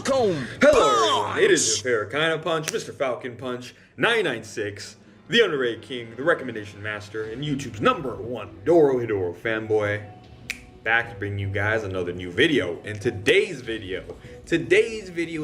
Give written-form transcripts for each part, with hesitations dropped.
Falcon Hello everyone, it is Punch! your favorite kind of punch, Mr. Falcon Punch 996, the underrated king, the recommendation master, and YouTube's #1 Doro Hidoro fanboy, back to bring you guys another new video. And today's video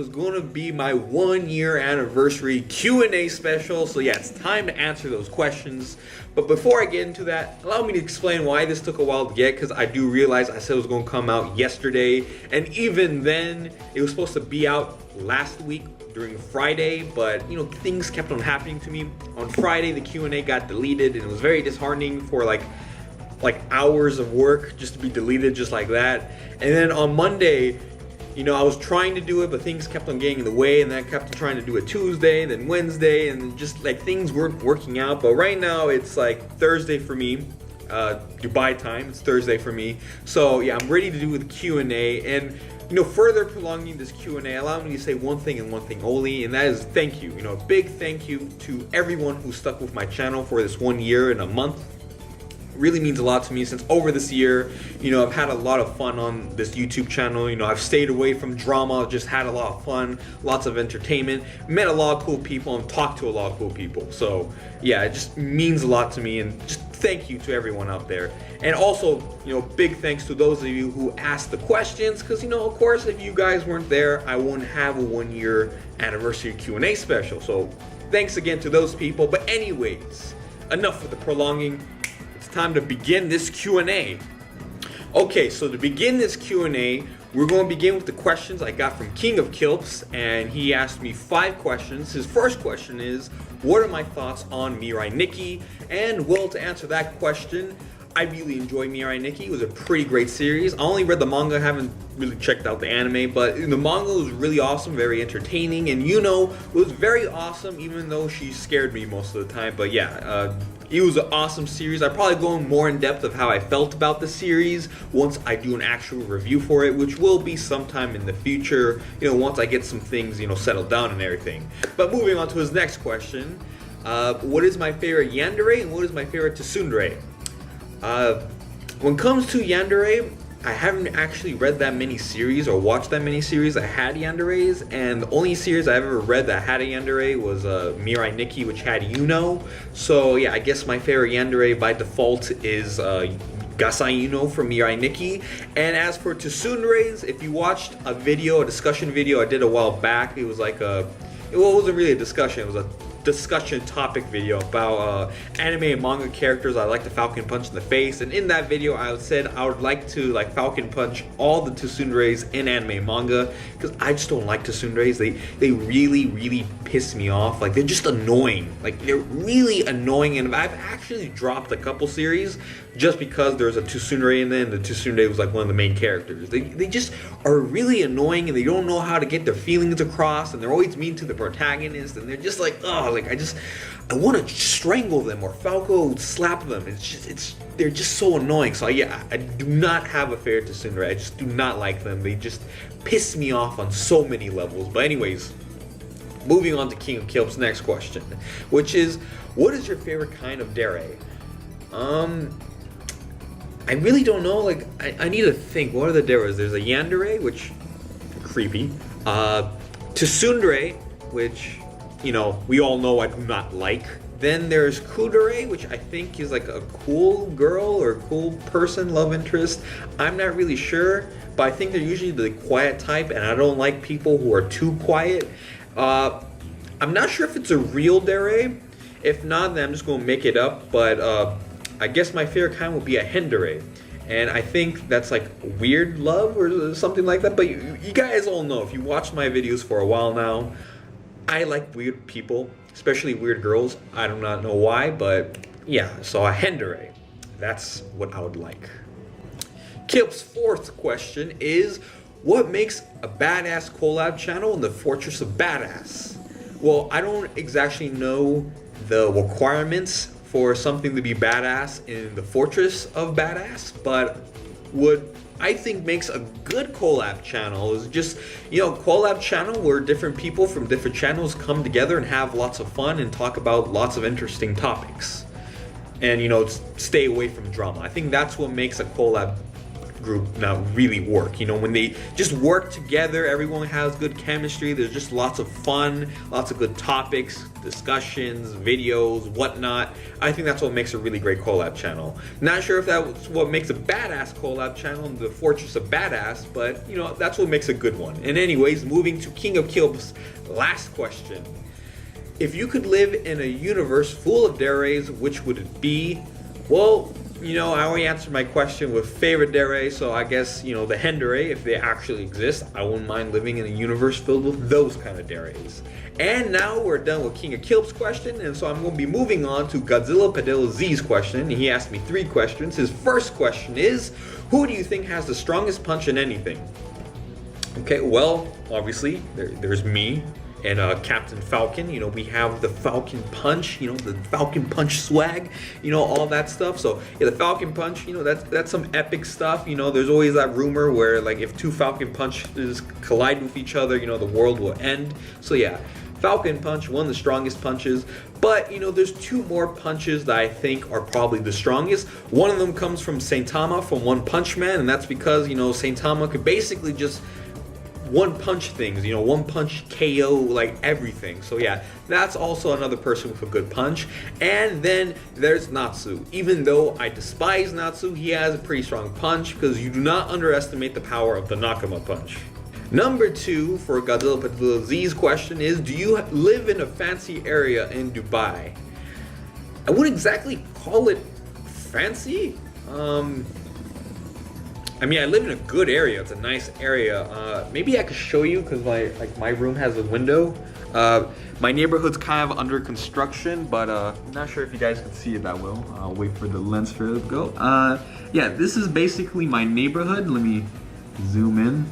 is going to be my 1-year anniversary Q&A special. So yeah, it's time to answer those questions. But before I get into that, allow me to explain why this took a while to get, because I do realize I said it was going to come out yesterday, and even then it was supposed to be out last week during Friday, but you know, things kept on happening to me. On Friday the Q&A got deleted, and it was very disheartening for like hours of work just to be deleted just like that. And then on Monday, you know, I was trying to do it, but things kept on getting in the way, and then I kept on trying to do it Tuesday, then Wednesday, and just like things weren't working out. But right now it's like Thursday for me, Dubai time. It's Thursday for me, so yeah, I'm ready to do the Q&A. And you know, further prolonging this Q&A, allow me to say one thing and one thing only, and that is thank you. You know, a big thank you to everyone who stuck with my channel for this 1 year and a month. Really means a lot to me, since over this year, you know, I've had a lot of fun on this YouTube channel. You know, I've stayed away from drama, just had a lot of fun, lots of entertainment, met a lot of cool people, and talked to a lot of cool people. So yeah, it just means a lot to me, and just thank you to everyone out there. And also, you know, big thanks to those of you who asked the questions, because you know, of course, if you guys weren't there, I wouldn't have a 1-year anniversary Q&A special. So thanks again to those people. But anyways, enough with the prolonging. Time to begin this Q&A. Okay, so to begin this Q&A, we're going to begin with the questions I got from King of Kilps, and he asked me 5 questions. His first question is, what are my thoughts on Mirai Nikki? And well, to answer that question, I really enjoy Mirai Nikki. It was a pretty great series. I only read the manga, haven't really checked out the anime, but the manga was really awesome, very entertaining, and you know, it was very awesome, even though she scared me most of the time. But yeah, it was an awesome series. I'll probably go more in depth of how I felt about the series once I do an actual review for it, which will be sometime in the future, you know, once I get some things, you know, settled down and everything. But moving on to his next question, what is my favorite yandere and what is my favorite tsundere? When it comes to yandere, I haven't actually read that many series or watched that many series that had yanderes, and the only series I've ever read that had a yandere was Mirai Nikki, which had Yuno. So yeah, I guess my favorite yandere by default is Gasai Yuno from Mirai Nikki. And as for tsunderes, if you watched a discussion video I did a while back, it was like it wasn't really a discussion, it was a discussion topic video about anime and manga characters I like to Falcon Punch in the face. And in that video I said I would like to Falcon Punch all the tsunderes in anime and manga, because I just don't like tsunderes. They really piss me off. Like, they're just annoying. Like, they're really annoying, and I've actually dropped a couple series just because there's a tsundere in there, and the tsundere was like one of the main characters. They just are really annoying, and they don't know how to get their feelings across, and they're always mean to the protagonist, and they're just like, oh, like I want to strangle them or Falco slap them. They're just so annoying. So yeah, I do not have a favorite tsundere. I just do not like them. They just piss me off on so many levels. But anyways, moving on to King of Kilp's next question, which is, what is your favorite kind of dere? I really don't know. Like, I need to think. What are the deres? There's a yandere, which creepy. Tsundere, which, you know, we all know I do not like. Then there's kudere, which I think is like a cool girl or cool person, love interest. I'm not really sure, but I think they're usually the quiet type, and I don't like people who are too quiet. I'm not sure if it's a real dere. If not, then I'm just going to make it up, but I guess my favorite kind would be a hendere. And I think that's like weird love or something like that. But you guys all know, if you watched my videos for a while now, I like weird people, especially weird girls. I do not know why, but yeah, so a hendere. That's what I would like. Kip's fourth question is, what makes a badass collab channel in the Fortress of Badass? Well, I don't exactly know the requirements for something to be badass in the Fortress of Badass, but what I think makes a good collab channel is just, you know, collab channel where different people from different channels come together and have lots of fun and talk about lots of interesting topics. And, you know, stay away from drama. I think that's what makes a collab group not really work. You know, when they just work together, everyone has good chemistry. There's just lots of fun, lots of good topics, discussions, videos, whatnot. I think that's what makes a really great collab channel. Not sure if that's what makes a badass collab channel, the Fortress of Badass, but you know, that's what makes a good one. And anyways, moving to King of Kilb's last question. If you could live in a universe full of deres, which would it be? Well, you know, I already answered my question with favorite dere, so I guess, you know, the hen dere, if they actually exist, I wouldn't mind living in a universe filled with those kind of deres. And now we're done with King of Kilb's question, and so I'm going to be moving on to Godzilla Padilla Z's question. He asked me 3 questions. His first question is, who do you think has the strongest punch in anything? Okay, well, obviously, there's me. And Captain Falcon, you know, we have the Falcon Punch, you know, the Falcon Punch swag, you know, all that stuff. So yeah, the Falcon Punch, you know, that's some epic stuff. You know, there's always that rumor where like if 2 Falcon Punches collide with each other, you know, the world will end. So yeah, Falcon Punch, one of the strongest punches. But you know, there's 2 more punches that I think are probably the strongest. One of them comes from Saitama from One Punch Man, and that's because, you know, Saitama could basically just one punch things, you know, one punch KO like everything. So yeah, that's also another person with a good punch. And then there's Natsu. Even though I despise Natsu, he has a pretty strong punch, because you do not underestimate the power of the Nakama punch. Number 2 for Godzilla Padilla Z's question is, do you live in a fancy area in Dubai? I wouldn't exactly call it fancy. I mean, I live in a good area. It's a nice area. Maybe I could show you, because my room has a window. My neighborhood's kind of under construction, but I'm not sure if you guys can see it that well. I'll wait for the lens for it to go. Yeah, this is basically my neighborhood. Let me zoom in.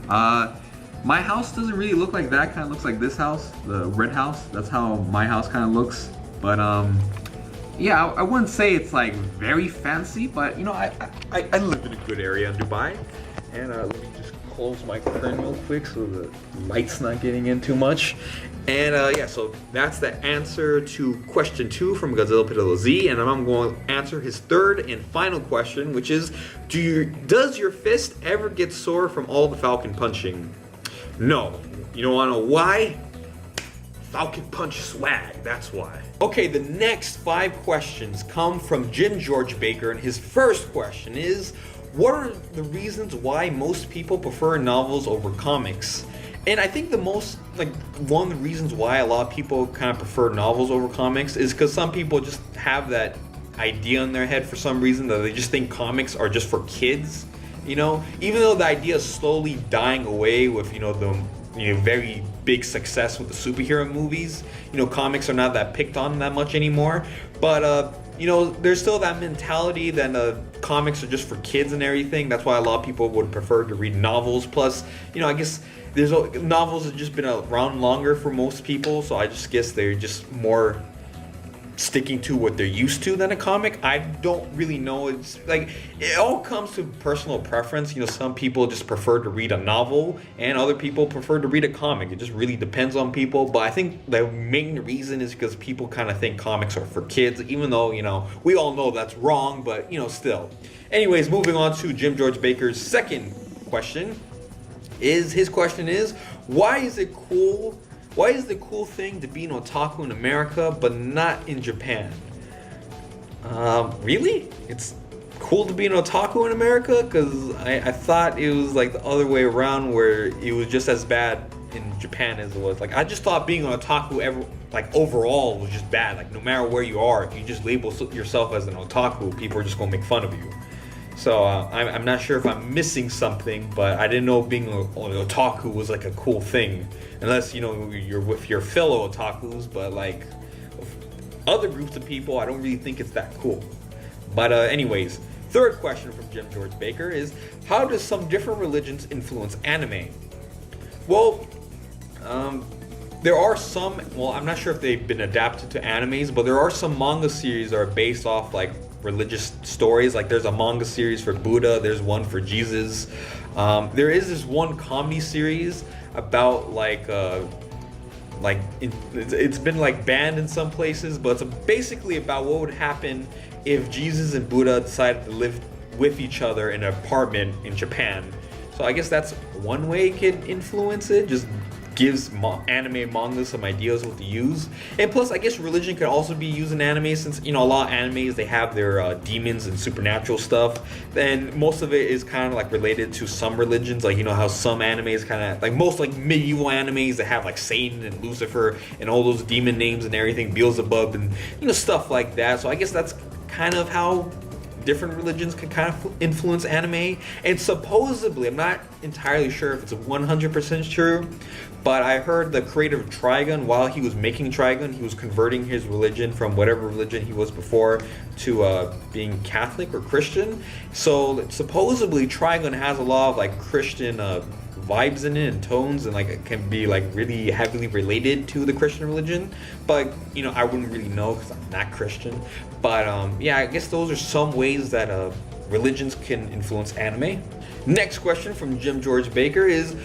My house doesn't really look like that. Kind of looks like this house, the red house. That's how my house kind of looks. But yeah, I wouldn't say it's like very fancy, but you know, I live in a good area in Dubai. And let me just close my curtain real quick so the light's not getting in too much. And yeah, so that's the answer to question 2 from Godzilla Padilla Z. And I'm going to answer his third and final question, which is, does your fist ever get sore from all the Falcon punching? No. You don't want to know why? Falcon Punch swag, that's why. Okay, the next 5 questions come from Jim George Baker, and his first question is, what are the reasons why most people prefer novels over comics? And I think one of the reasons why a lot of people kind of prefer novels over comics is because some people just have that idea in their head for some reason that they just think comics are just for kids, you know? Even though the idea is slowly dying away with, you know, the very big success with the superhero movies. You know, comics are not that picked on that much anymore. But, you know, there's still that mentality that comics are just for kids and everything. That's why a lot of people would prefer to read novels. Plus, you know, I guess novels have just been around longer for most people. So I just guess they're just more sticking to what they're used to than a comic. I don't really know. It's like, it all comes to personal preference. You know, some people just prefer to read a novel and other people prefer to read a comic. It just really depends on people. But I think the main reason is because people kind of think comics are for kids, even though, you know, we all know that's wrong, but you know, still. Anyways, moving on to Jim George Baker's second question. His question is, why is the cool thing to be an otaku in America but not in Japan? Really? It's cool to be an otaku in America? Because I thought it was like the other way around, where it was just as bad in Japan as it was. Like, I just thought being an otaku overall was just bad. Like, no matter where you are, if you just label yourself as an otaku, people are just gonna make fun of you. So I'm not sure if I'm missing something, but I didn't know being an otaku was like a cool thing. Unless, you know, you're with your fellow otakus, but like other groups of people, I don't really think it's that cool. But anyways, third question from Jim George Baker is, how does some different religions influence anime? Well, there are some, I'm not sure if they've been adapted to animes, but there are some manga series that are based off like religious stories. Like, there's a manga series for Buddha, there's one for Jesus. There is this one comedy series about it's been like banned in some places, but it's basically about what would happen if Jesus and Buddha decided to live with each other in an apartment in Japan. So I guess that's one way it could influence it. Just gives anime and manga some ideas what to use. And plus, I guess religion could also be used in anime, since a lot of animes, they have their demons and supernatural stuff. Then most of it is kind of like related to some religions, like how some animes kind of like most like medieval animes that have like Satan and Lucifer and all those demon names and everything, Beelzebub and stuff like that. So I guess that's kind of how different religions can kind of influence anime. And supposedly, I'm not entirely sure if it's 100% true, but I heard the creator of Trigun, while he was making Trigun, he was converting his religion from whatever religion he was before to being Catholic or Christian. So supposedly Trigun has a lot of like Christian vibes in it and tones, and like it can be like really heavily related to the Christian religion. But I wouldn't really know because I'm not Christian. But yeah, I guess those are some ways that religions can influence anime. Next question from Jim George Baker is,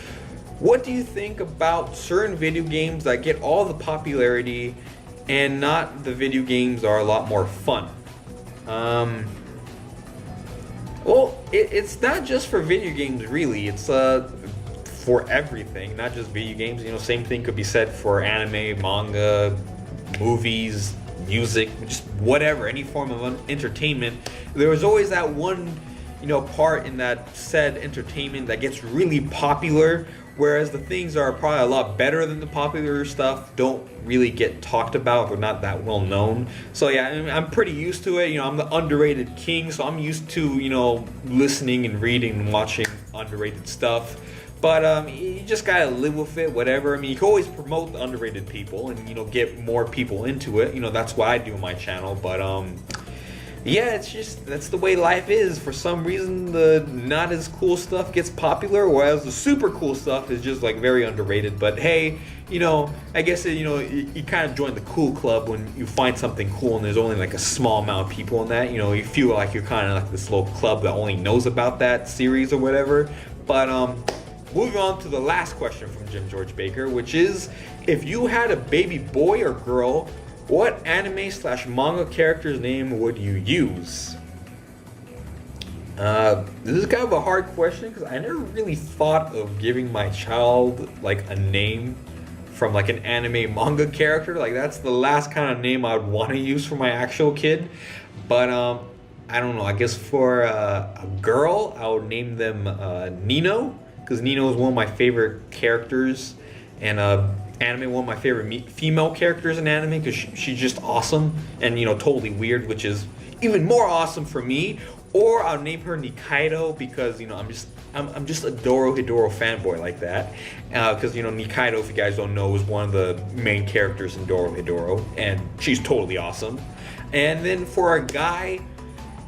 what do you think about certain video games that get all the popularity and not the video games are a lot more fun? Well, it's not just for video games really. It's for everything, not just video games. Same thing could be said for anime, manga, movies, music, just whatever, any form of entertainment. There was always that one, part in that said entertainment that gets really popular, whereas the things that are probably a lot better than the popular stuff don't really get talked about or not that well known. So yeah, I'm pretty used to it. I'm the underrated king, so I'm used to, listening and reading and watching underrated stuff. But you just gotta live with it, whatever. You can always promote the underrated people and get more people into it. That's what I do on my channel. But yeah, it's just that's the way life is. For some reason, the not as cool stuff gets popular, whereas the super cool stuff is just like very underrated. But hey, I guess you kind of join the cool club when you find something cool and there's only like a small amount of people in that. You feel like you're kind of like this little club that only knows about that series or whatever. But moving on to the last question from Jim George Baker, which is, if you had a baby boy or girl, what anime/manga character's name would you use? This is kind of a hard question because I never really thought of giving my child like a name from like an anime manga character. Like that's the last kind of name I would want to use for my actual kid. But I don't know. I guess for a girl, I would name them Nino, because Nino is one of my favorite characters, and anime, one of my favorite female characters in anime, because she's just awesome and totally weird, which is even more awesome for me. Or I'll name her Nikaido, because I'm just a Dorohedoro fanboy like that, because Nikaido, if you guys don't know, is one of the main characters in Dorohedoro, and she's totally awesome. And then for a guy,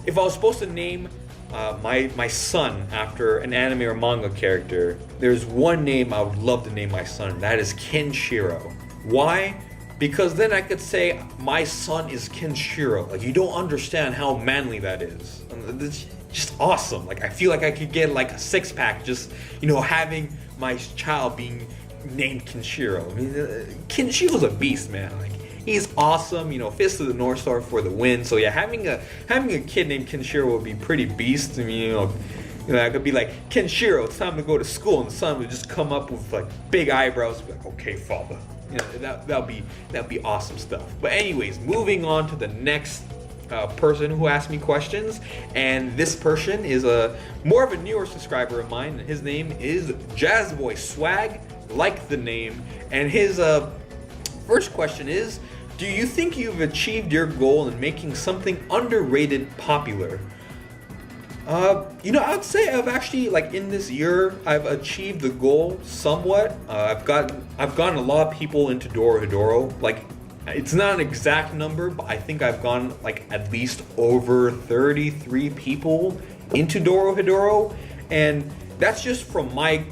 if I was supposed to name my son after an anime or manga character, there's one name I would love to name my son, and that is Kenshiro. Why? Because then I could say my son is Kenshiro. Like, you don't understand how manly that is. It's just awesome. Like, I feel like I could get like a six-pack just having my child being named Kenshiro. Kenshiro's a beast, man. Like, he's awesome, Fist of the North Star for the win. So yeah, having a kid named Kenshiro would be pretty beast. I could be like, Kenshiro, it's time to go to school, and the son would just come up with like big eyebrows, be like, okay, father. That'll be awesome stuff. But anyways, moving on to the next person who asked me questions, and this person is more of a newer subscriber of mine. His name is Jazzboy Swag, like the name, and his first question is, do you think you've achieved your goal in making something underrated popular? I'd say I've actually, like, in this year, I've achieved the goal somewhat. I've gotten a lot of people into Dorohedoro. Like, it's not an exact number, but I think I've gone like at least over 33 people into Dorohedoro, and that's just from my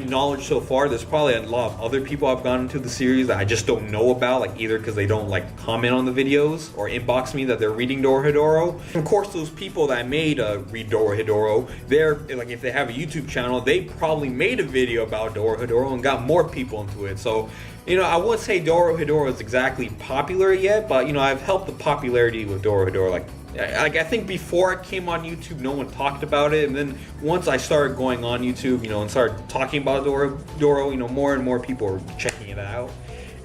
knowledge so far. There's probably a lot of other people I've gone into the series that I just don't know about, like either because they don't like comment on the videos or inbox me that they're reading Dorohedoro. Of course, those people that I made read Dorohedoro, they're like, if they have a YouTube channel, they probably made a video about Dorohedoro and got more people into it. So I wouldn't say Dorohedoro is exactly popular yet, but I've helped the popularity with Dorohedoro like Like, I think before I came on YouTube, no one talked about it, and then once I started going on YouTube, and started talking about Doro, more and more people were checking it out.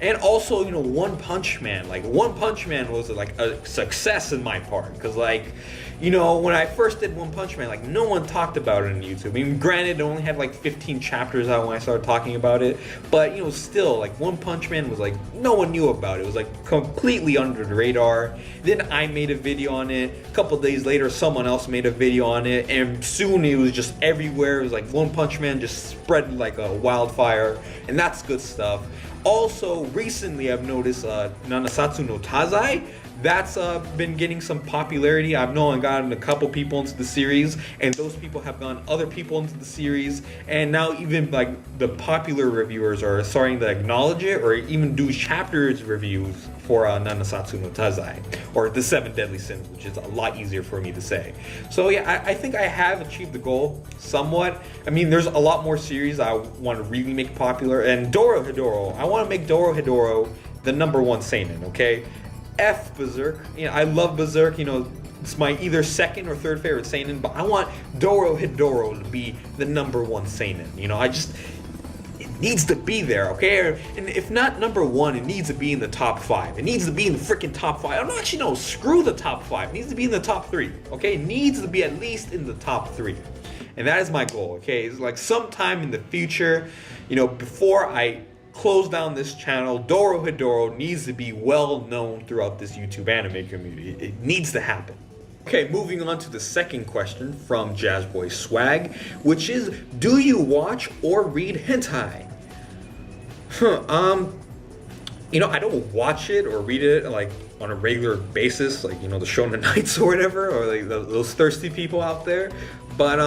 And also, One Punch Man. Like, One Punch Man was like a success in my part, because when I first did One Punch Man, like, no one talked about it on YouTube. I mean, granted, it only had like 15 chapters out when I started talking about it, but still, like, One Punch Man was like, no one knew about it. It was like completely under the radar. Then I made a video on it. A couple days later, someone else made a video on it, and soon it was just everywhere. It was like One Punch Man just spread like a wildfire, and that's good stuff. Also, recently I've noticed Nanasatsu no Tazai. That's been getting some popularity. I've known and gotten a couple people into the series, and those people have gotten other people into the series, and now even like the popular reviewers are starting to acknowledge it, or even do chapters reviews for Nanasatsu no Tazai, or the 7 Deadly Sins, which is a lot easier for me to say. So yeah, I think I have achieved the goal somewhat. I mean, there's a lot more series I want to really make popular, and Dorohedoro, I want to make Dorohedoro the #1 seinen, okay? F Berserk. I love Berserk. It's my either second or third favorite seinen, but I want Dorohedoro to be the #1 seinen. It needs to be there, okay? And if not #1, it needs to be in the top 5. It needs to be in the freaking top 5. I don't actually know. Screw the top 5. It needs to be in the top 3, okay? It needs to be at least in the top 3. And that is my goal, okay? It's like sometime in the future, before I close down this channel, Dorohedoro needs to be well known throughout this YouTube anime community. It needs to happen. Okay, moving on to the second question from Jazzboy Swag, which is, do you watch or read hentai? I don't watch it or read it like on a regular basis, like the Shonen Knights or whatever, or like those thirsty people out there. But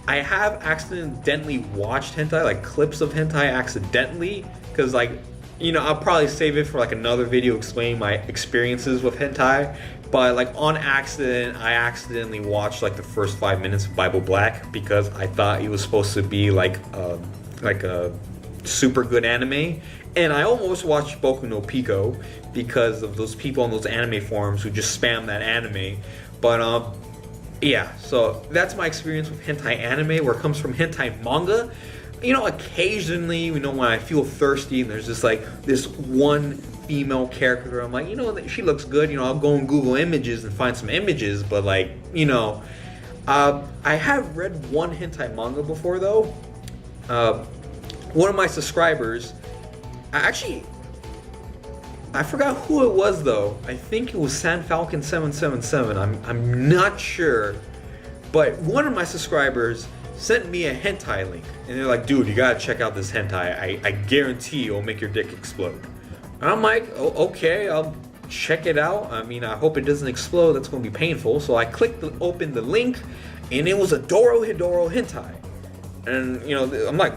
I have accidentally watched hentai, like clips of hentai accidentally, because I'll probably save it for like another video explaining my experiences with hentai. But like on accident, I accidentally watched like the first 5 minutes of Bible Black because I thought it was supposed to be like a super good anime. And I almost watched Boku no Pico because of those people on those anime forums who just spam that anime. But yeah, so that's my experience with hentai anime, where it comes from hentai manga. Occasionally, when I feel thirsty and there's just like this one female character, I'm like, she looks good, I'll go and Google images and find some images, but like, I have read one hentai manga before though. One of my subscribers, I forgot who it was though. I think it was SanFalcon777. I'm not sure, but one of my subscribers sent me a hentai link, and they're like, "Dude, you gotta check out this hentai. I guarantee it'll make your dick explode." And I'm like, "Oh, okay, I'll check it out. I mean, I hope it doesn't explode. That's gonna be painful." So I clicked open the link, and it was a Dorohedoro hentai, and I'm like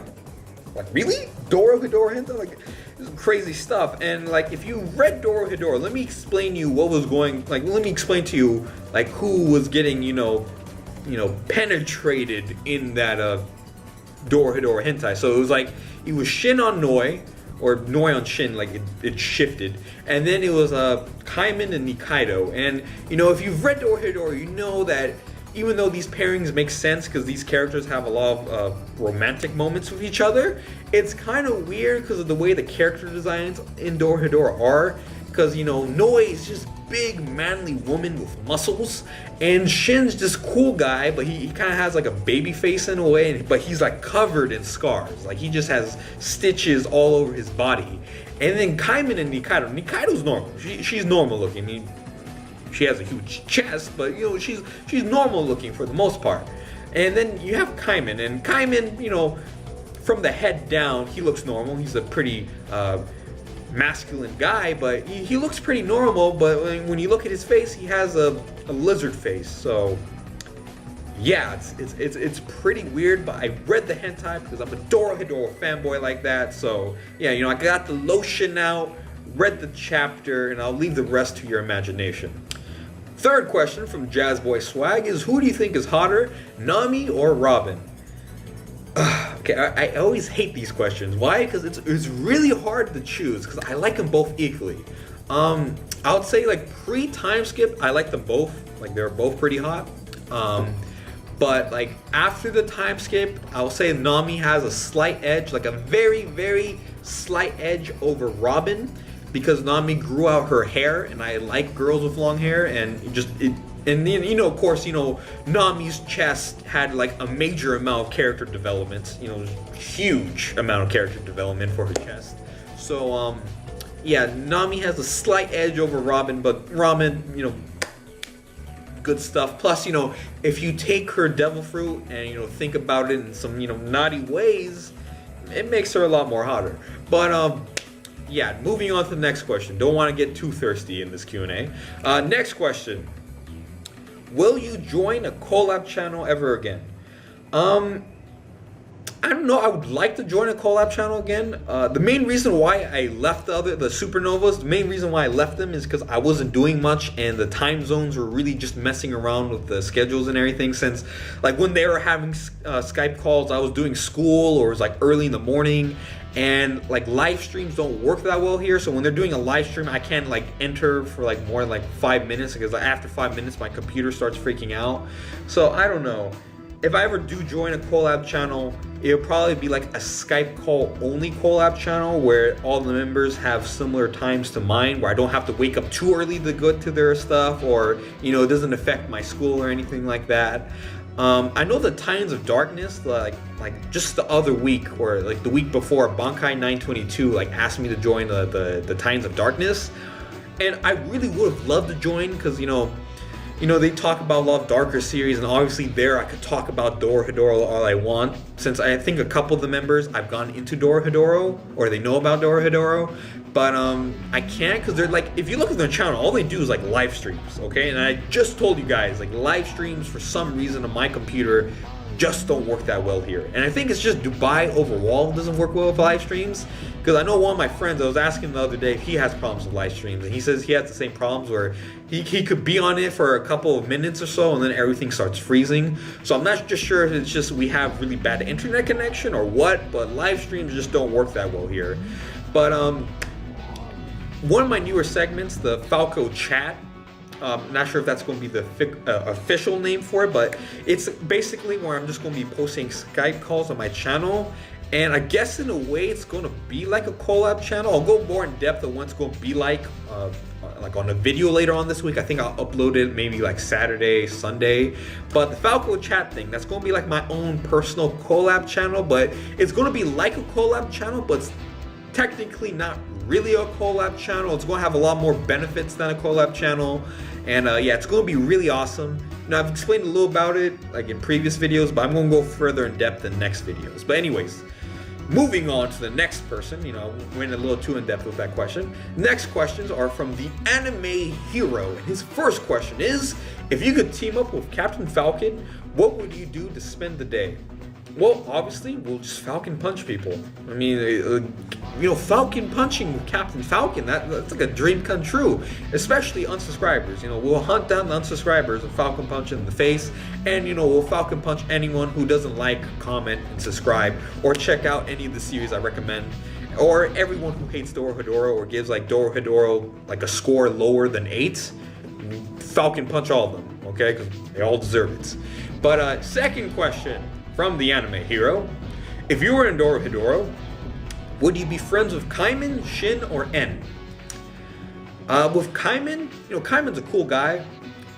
really? Dorohedoro hentai? Like, this is crazy stuff. And like, if you read Dorohedoro, let me explain to you what was going. Like, let me explain to you like who was getting penetrated in that Dorohedoro hentai. So it was Shin on Noi, or Noi on Shin, like it shifted, and then it was Kaiman and Nikaido. And if you've read Dorohedoro, you know that even though these pairings make sense because these characters have a lot of romantic moments with each other, it's kind of weird because of the way the character designs in Dorohedoro are. Because Noi is just big manly woman with muscles, and Shin's just cool guy, but he kind of has like a baby face in a way, but he's like covered in scars, like he just has stitches all over his body. And then Kaiman and Nikaido's normal. She's normal looking. She has a huge chest, but she's normal looking for the most part. And then you have Kaiman, and Kaiman, from the head down, he looks normal. He's a pretty masculine guy, but he looks pretty normal. But when you look at his face, he has a lizard face. So yeah, it's pretty weird. But I read the hentai because I'm a Dorohedoro fanboy like that. So yeah, I got the lotion out, read the chapter, and I'll leave the rest to your imagination. Third question from Jazzboy Swag is, who do you think is hotter, Nami or Robin? Okay, I always hate these questions. Why? Because it's really hard to choose, because I like them both equally. I would say like pre-time skip, I like them both. Like they're both pretty hot. But like after the time skip, I will say Nami has a slight edge, like a very, very slight edge over Robin, because Nami grew out her hair, and I like girls with long hair, and and then, you know, of course, you know, Nami's chest had like a major amount of character development, you know, huge amount of character development for her chest. So yeah, Nami has a slight edge over Robin, but Robin, you know, good stuff. Plus, you know, if you take her devil fruit and, you know, think about it in some, you know, naughty ways, it makes her a lot more hotter. But yeah, moving on to the next question. Don't want to get too thirsty in this Q&A. Next question. Will you join a collab channel ever again? I don't know. I would like to join a collab channel again. The main reason why I left the Supernovas, the main reason why I left them is because I wasn't doing much, and the time zones were really just messing around with the schedules and everything. Since like when they were having Skype calls, I was doing school, or it was like early in the morning, and like live streams don't work that well here. So when they're doing a live stream, I can't like enter for like more than like 5 minutes, because after 5 minutes my computer starts freaking out. So I don't know. If I ever do join a collab channel, it'll probably be like a Skype call only collab channel where all the members have similar times to mine, where I don't have to wake up too early to go to their stuff, or, you know, it doesn't affect my school or anything like that. I know the Times of Darkness, like just the other week, or like the week before, Bankai 922 like asked me to join the Times of Darkness, and I really would have loved to join, because you know, they talk about a lot of darker series, and obviously there I could talk about Dorohedoro all I want, since I think a couple of the members I've gone into Dorohedoro, or they know about Dorohedoro, but I can't, because they're like, if you look at their channel, all they do is like live streams, okay? And I just told you guys, like live streams for some reason on my computer just don't work that well here. And I think it's just Dubai overall doesn't work well with live streams, because I know one of my friends, I was asking the other day if he has problems with live streams, and he says he has the same problems where he could be on it for a couple of minutes or so and then everything starts freezing. So I'm not just sure if it's just we have really bad internet connection or what, but live streams just don't work that well here. But one of my newer segments, the Falco Chat, not sure if that's going to be the official name for it, but it's basically where I'm just going to be posting Skype calls on my channel. And I guess in a way it's going to be like a collab channel. I'll go more in depth on what it's going to be like on a video later on this week. I think I'll upload it maybe like Saturday, Sunday. But the Falco Chat thing, that's going to be like my own personal collab channel, but it's going to be like a collab channel, but it's technically not really a collab channel. It's going to have a lot more benefits than a collab channel. And yeah, it's going to be really awesome. Now, I've explained a little about it like in previous videos, but I'm going to go further in depth in next videos. But anyways, moving on to the next person, you know, went a little too in depth with that question. Next questions are from the Anime Hero. And his first question is, if you could team up with Captain Falcon, what would you do to spend the day? Well, obviously, we'll just Falcon punch people. I mean, you know, Falcon punching with Captain Falcon, that's like a dream come true. Especially unsubscribers. You know, we'll hunt down the unsubscribers and Falcon punch in the face. And, you know, we'll Falcon punch anyone who doesn't like, comment, and subscribe. Or check out any of the series I recommend. Or everyone who hates Dorohedoro or gives like Dorohedoro like a score lower than 8. Falcon punch all of them, okay? Because they all deserve it. But second question from the Anime Hero. If you were in Dorohedoro, would you be friends with Kaiman, Shin, or En? With Kaiman, you know, Kaiman's a cool guy,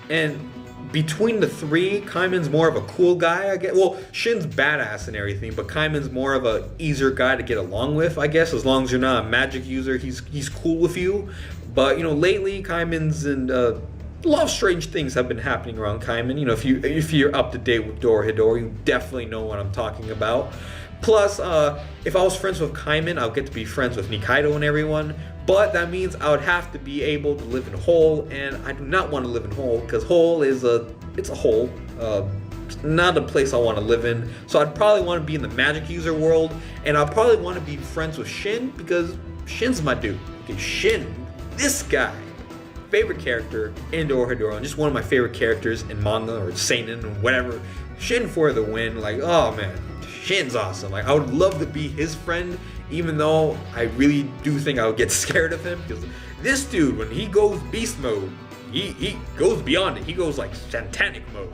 and between the three, Kaiman's more of a cool guy, I guess. Well, Shin's badass and everything, but Kaiman's more of a easier guy to get along with, I guess. As long as you're not a magic user, he's cool with you. But, you know, lately, Kaiman's in a lot of strange things have been happening around Kaiman. You know, if you're up to date with Dorohedoro, you definitely know what I'm talking about. Plus, if I was friends with Kaiman, I'll get to be friends with Nikaido and everyone. But that means I would have to be able to live in Hole, and I do not want to live in Hole, because Hole is it's a hole. Not a place I want to live in. So I'd probably want to be in the magic user world, and I'll probably want to be friends with Shin, because Shin's my dude. Okay, Shin, this guy. Favorite character in Dorohedoro, and just one of my favorite characters in manga or seinen or whatever. Shin for the win. Like, oh man, Shin's awesome. Like, I would love to be his friend, even though I really do think I would get scared of him, because This dude, when he goes beast mode, he goes beyond it. He goes like satanic mode.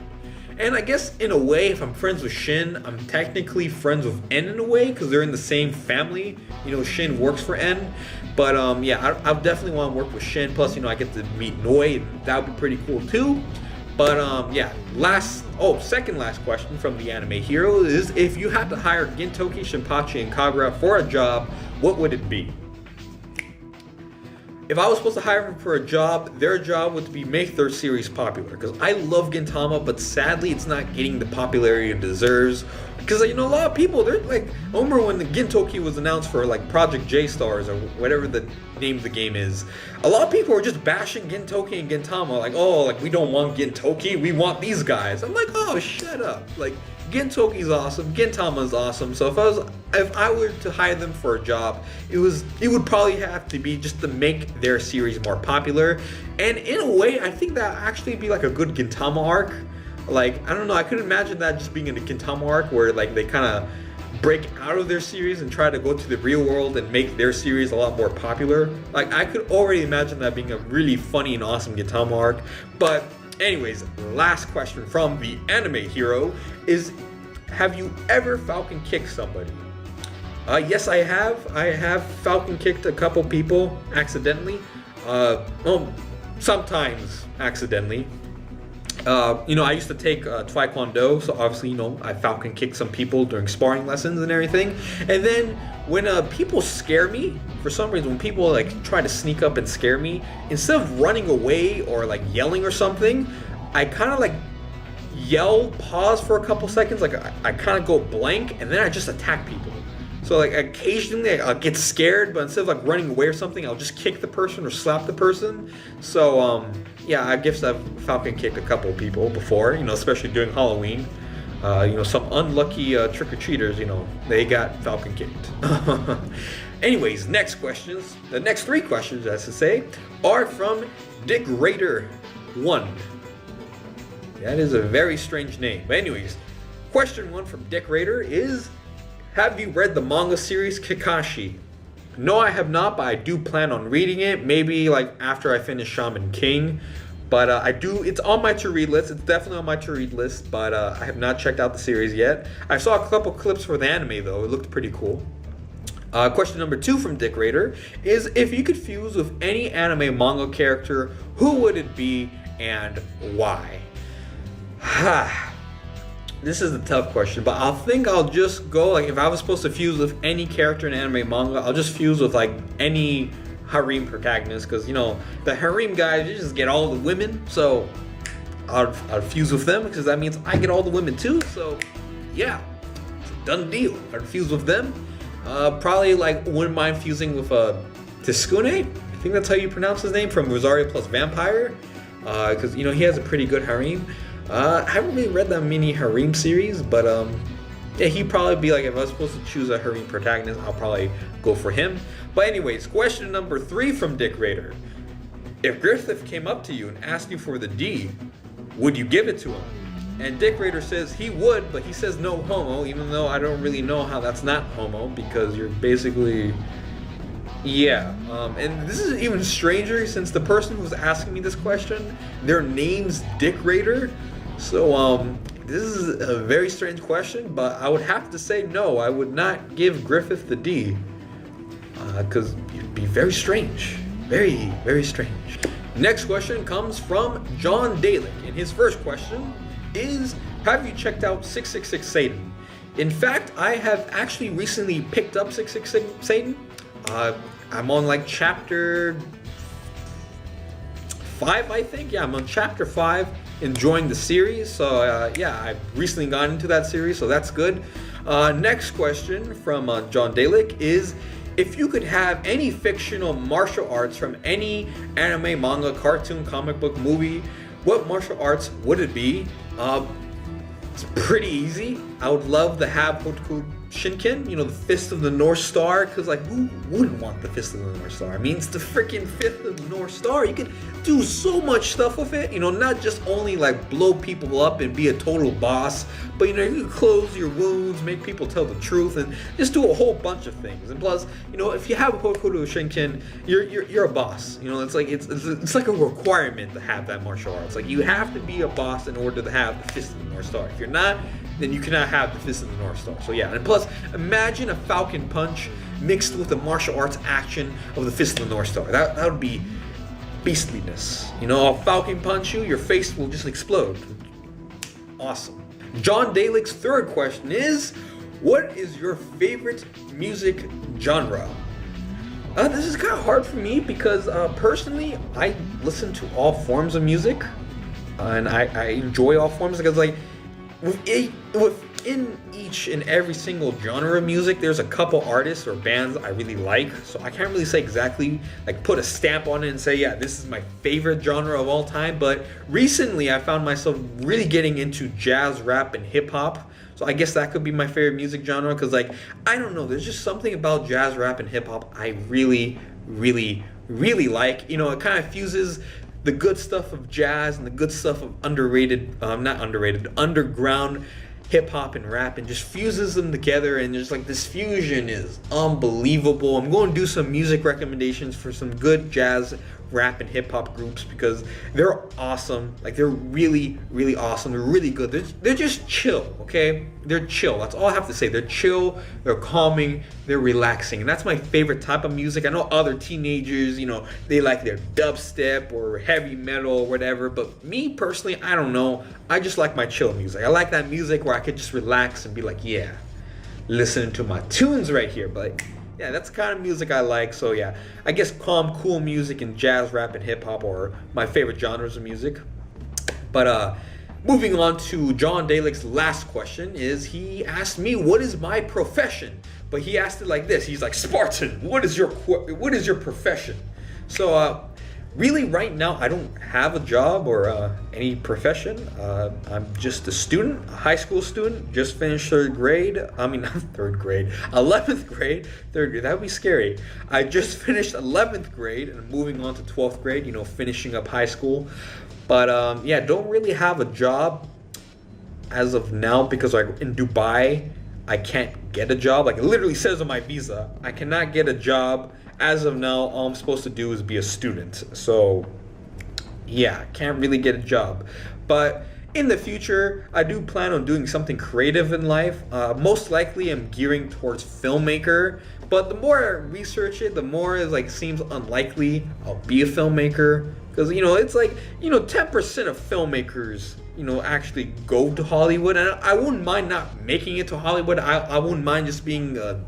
And I guess in a way, if I'm friends with Shin, I'm technically friends with N in a way, because they're in the same family. You know, Shin works for N. But yeah, I definitely want to work with Shin. Plus, you know, I get to meet Noi, and that would be pretty cool too. But yeah, second last question from the anime hero is, if you had to hire Gintoki, Shinpachi, and Kagura for a job, what would it be? If I was supposed to hire them for a job, their job would be make their series popular. Because I love Gintama, but sadly it's not getting the popularity it deserves. Because, you know, a lot of people, they're like, I remember when the Gintoki was announced for like Project J-Stars or whatever the name of the game is, a lot of people were just bashing Gintoki and Gintama, like, oh, like, we don't want Gintoki, we want these guys. I'm like, oh, shut up. Like, Gintoki's awesome, Gintama's awesome. So if I were to hire them for a job, it would probably have to be just to make their series more popular. And in a way, I think that actually be like a good Gintama arc. Like, I don't know, I could imagine that just being in a Gintama arc where like they kind of break out of their series and try to go to the real world and make their series a lot more popular. Like, I could already imagine that being a really funny and awesome Gintama arc. But anyways, last question from the anime hero is, have you ever Falcon kicked somebody? Yes, I have. I have Falcon kicked a couple people accidentally. Well, sometimes accidentally. You know, I used to take Taekwondo, so obviously, you know, I Falcon kicked some people during sparring lessons and everything. And then when people scare me, for some reason, when people like try to sneak up and scare me, instead of running away or like yelling or something, I kind of like yell, pause for a couple seconds, like I kind of go blank, and then I just attack people. So like occasionally I'll get scared, but instead of like running away or something, I'll just kick the person or slap the person. So yeah, I guess I've Falcon kicked a couple people before, you know, especially during Halloween. You know, some unlucky trick-or-treaters, you know, they got Falcon kicked. Anyways, next questions, the next three questions, as to say, are from Dick Raider 1. That is a very strange name. But anyways, question 1 from Dick Raider is, have you read the manga series Kakashi? No, I have not, but I do plan on reading it. Maybe like after I finish Shaman King. But I do, it's on my to-read list. It's definitely on my to-read list, but I have not checked out the series yet. I saw a couple clips for the anime though. It looked pretty cool. Question number 2 from Dick Raider is, if you could fuse with any anime manga character, who would it be and why? This is a tough question, but I'll just go, like, if I was supposed to fuse with any character in anime manga, I'll just fuse with like any harem protagonist, because, you know, the harem guys, you just get all the women, so I'll fuse with them, because that means I get all the women too. So yeah, it's a done deal. I'd fuse with them. Probably like wouldn't mind fusing with Tsukune. I think that's how you pronounce his name, from Rosario Plus Vampire, because, you know, he has a pretty good harem. I haven't really read that mini harem series, but yeah, he'd probably be like, if I was supposed to choose a harem protagonist, I'll probably go for him. But anyways, question number 3 from Dick Raider. If Griffith came up to you and asked you for the D, would you give it to him? And Dick Raider says he would, but he says no homo, even though I don't really know how that's not homo, because you're basically... Yeah, and this is even stranger since the person who was asking me this question, their name's Dick Raider. So, this is a very strange question, but I would have to say no, I would not give Griffith the D. Because it'd be very strange. Very, very strange. Next question comes from John Dalek, and his first question is, have you checked out 666 Satan? In fact, I have actually recently picked up 666 Satan. I'm on like chapter 5, I think. Yeah, I'm on chapter 5, enjoying the series. So yeah, I've recently gotten into that series, so that's good. Next question from John Dalek is, if you could have any fictional martial arts from any anime, manga, cartoon, comic book, movie, what martial arts would it be? It's pretty easy. I would love the Hab Hotoku Shinken, you know, the Fist of the North Star, because like who wouldn't want the Fist of the North Star? I mean, it's the freaking Fifth of the North Star. You can do so much stuff with it, you know, not just only like blow people up and be a total boss, but you know, you can close your wounds, make people tell the truth, and just do a whole bunch of things. And plus, you know, if you have a Hokuto Shinken, you're a boss. You know, it's like it's like a requirement to have that martial arts. Like you have to be a boss in order to have the Fist of the North Star. If you're not, then you cannot have the Fist of the North Star. So yeah, and plus, imagine a Falcon Punch mixed with the martial arts action of the Fist of the North Star. That would be beastliness. You know, I'll Falcon Punch you, your face will just explode. Awesome. John Dalek's third question is, what is your favorite music genre? This is kind of hard for me because personally, I listen to all forms of music, and I enjoy all forms because like within each and every single genre of music, there's a couple artists or bands I really like. So I can't really say exactly, like put a stamp on it and say, yeah, this is my favorite genre of all time. But recently I found myself really getting into jazz, rap, and hip hop. So I guess that could be my favorite music genre because like, I don't know, there's just something about jazz, rap, and hip hop I really, really, really like. You know, it kind of fuses the good stuff of jazz and the good stuff of underground hip hop and rap, and just fuses them together, and just like this fusion is unbelievable. I'm going to do some music recommendations for some good jazz, rap, and hip hop groups because they're awesome. Like they're really, really awesome. They're really good. They're just chill, okay? They're chill. That's all I have to say. They're chill, they're calming, they're relaxing. And that's my favorite type of music. I know other teenagers, you know, they like their dubstep or heavy metal or whatever, but me personally, I don't know. I just like my chill music. I like that music where I could just relax and be like, yeah, listening to my tunes right here. But yeah, that's the kind of music I like. So yeah, I guess calm, cool music and jazz, rap, and hip hop are my favorite genres of music. But moving on to John Dalek's last question is, he asked me, what is my profession? But he asked it like this. He's like, Spartan, what is your profession? So really right now I don't have a job or any profession. I'm just a student, a high school student, just finished 3rd grade. I mean, not 3rd grade, 11th grade, 3rd grade, that would be scary. I just finished 11th grade and I'm moving on to 12th grade, you know, finishing up high school. But yeah, don't really have a job as of now because like in Dubai, I can't get a job. Like it literally says on my visa, I cannot get a job. As of now, all I'm supposed to do is be a student. So yeah, can't really get a job. But in the future, I do plan on doing something creative in life. Most likely I'm gearing towards filmmaker. But the more I research it, the more it like seems unlikely I'll be a filmmaker. Because, you know, it's like, you know, 10% of filmmakers, you know, actually go to Hollywood. And I wouldn't mind not making it to Hollywood. I wouldn't mind just being a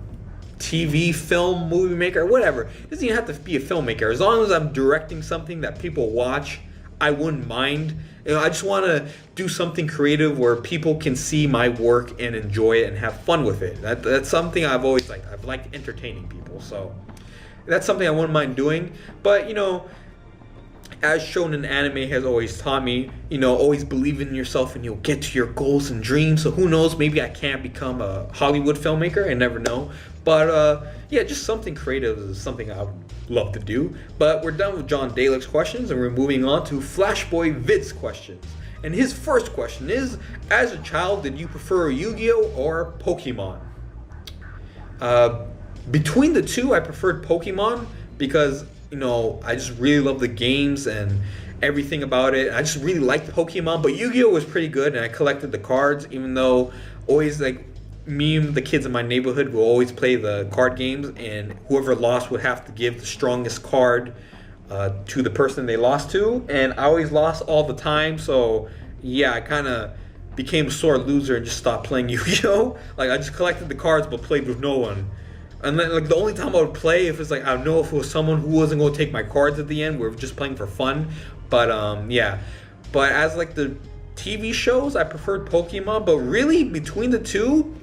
TV, film, movie maker, whatever. It doesn't even have to be a filmmaker. As long as I'm directing something that people watch, I wouldn't mind. You know, I just want to do something creative where people can see my work and enjoy it and have fun with it. That's something I've always liked. I've liked entertaining people. So that's something I wouldn't mind doing. But, you know, as shown in anime has always taught me, you know, always believe in yourself and you'll get to your goals and dreams. So who knows, maybe I can't become a Hollywood filmmaker. I never know. But yeah, just something creative is something I would love to do. But we're done with John Dalek's questions and we're moving on to Flashboy Vid's questions. And his first question is, as a child, did you prefer Yu-Gi-Oh or Pokemon? Between the two, I preferred Pokemon because, you know, I just really love the games and everything about it. I just really liked Pokemon, but Yu-Gi-Oh was pretty good and I collected the cards, even though always like me and the kids in my neighborhood will always play the card games, and whoever lost would have to give the strongest card to the person they lost to, and I always lost all the time. So yeah, I kind of became a sore loser and just stopped playing Yu-Gi-Oh. Like I just collected the cards but played with no one. And then like the only time I would play if it's like I know if it was someone who wasn't going to take my cards at the end, we were just playing for fun. But yeah, but as like the TV shows, I preferred Pokemon. But really between the two,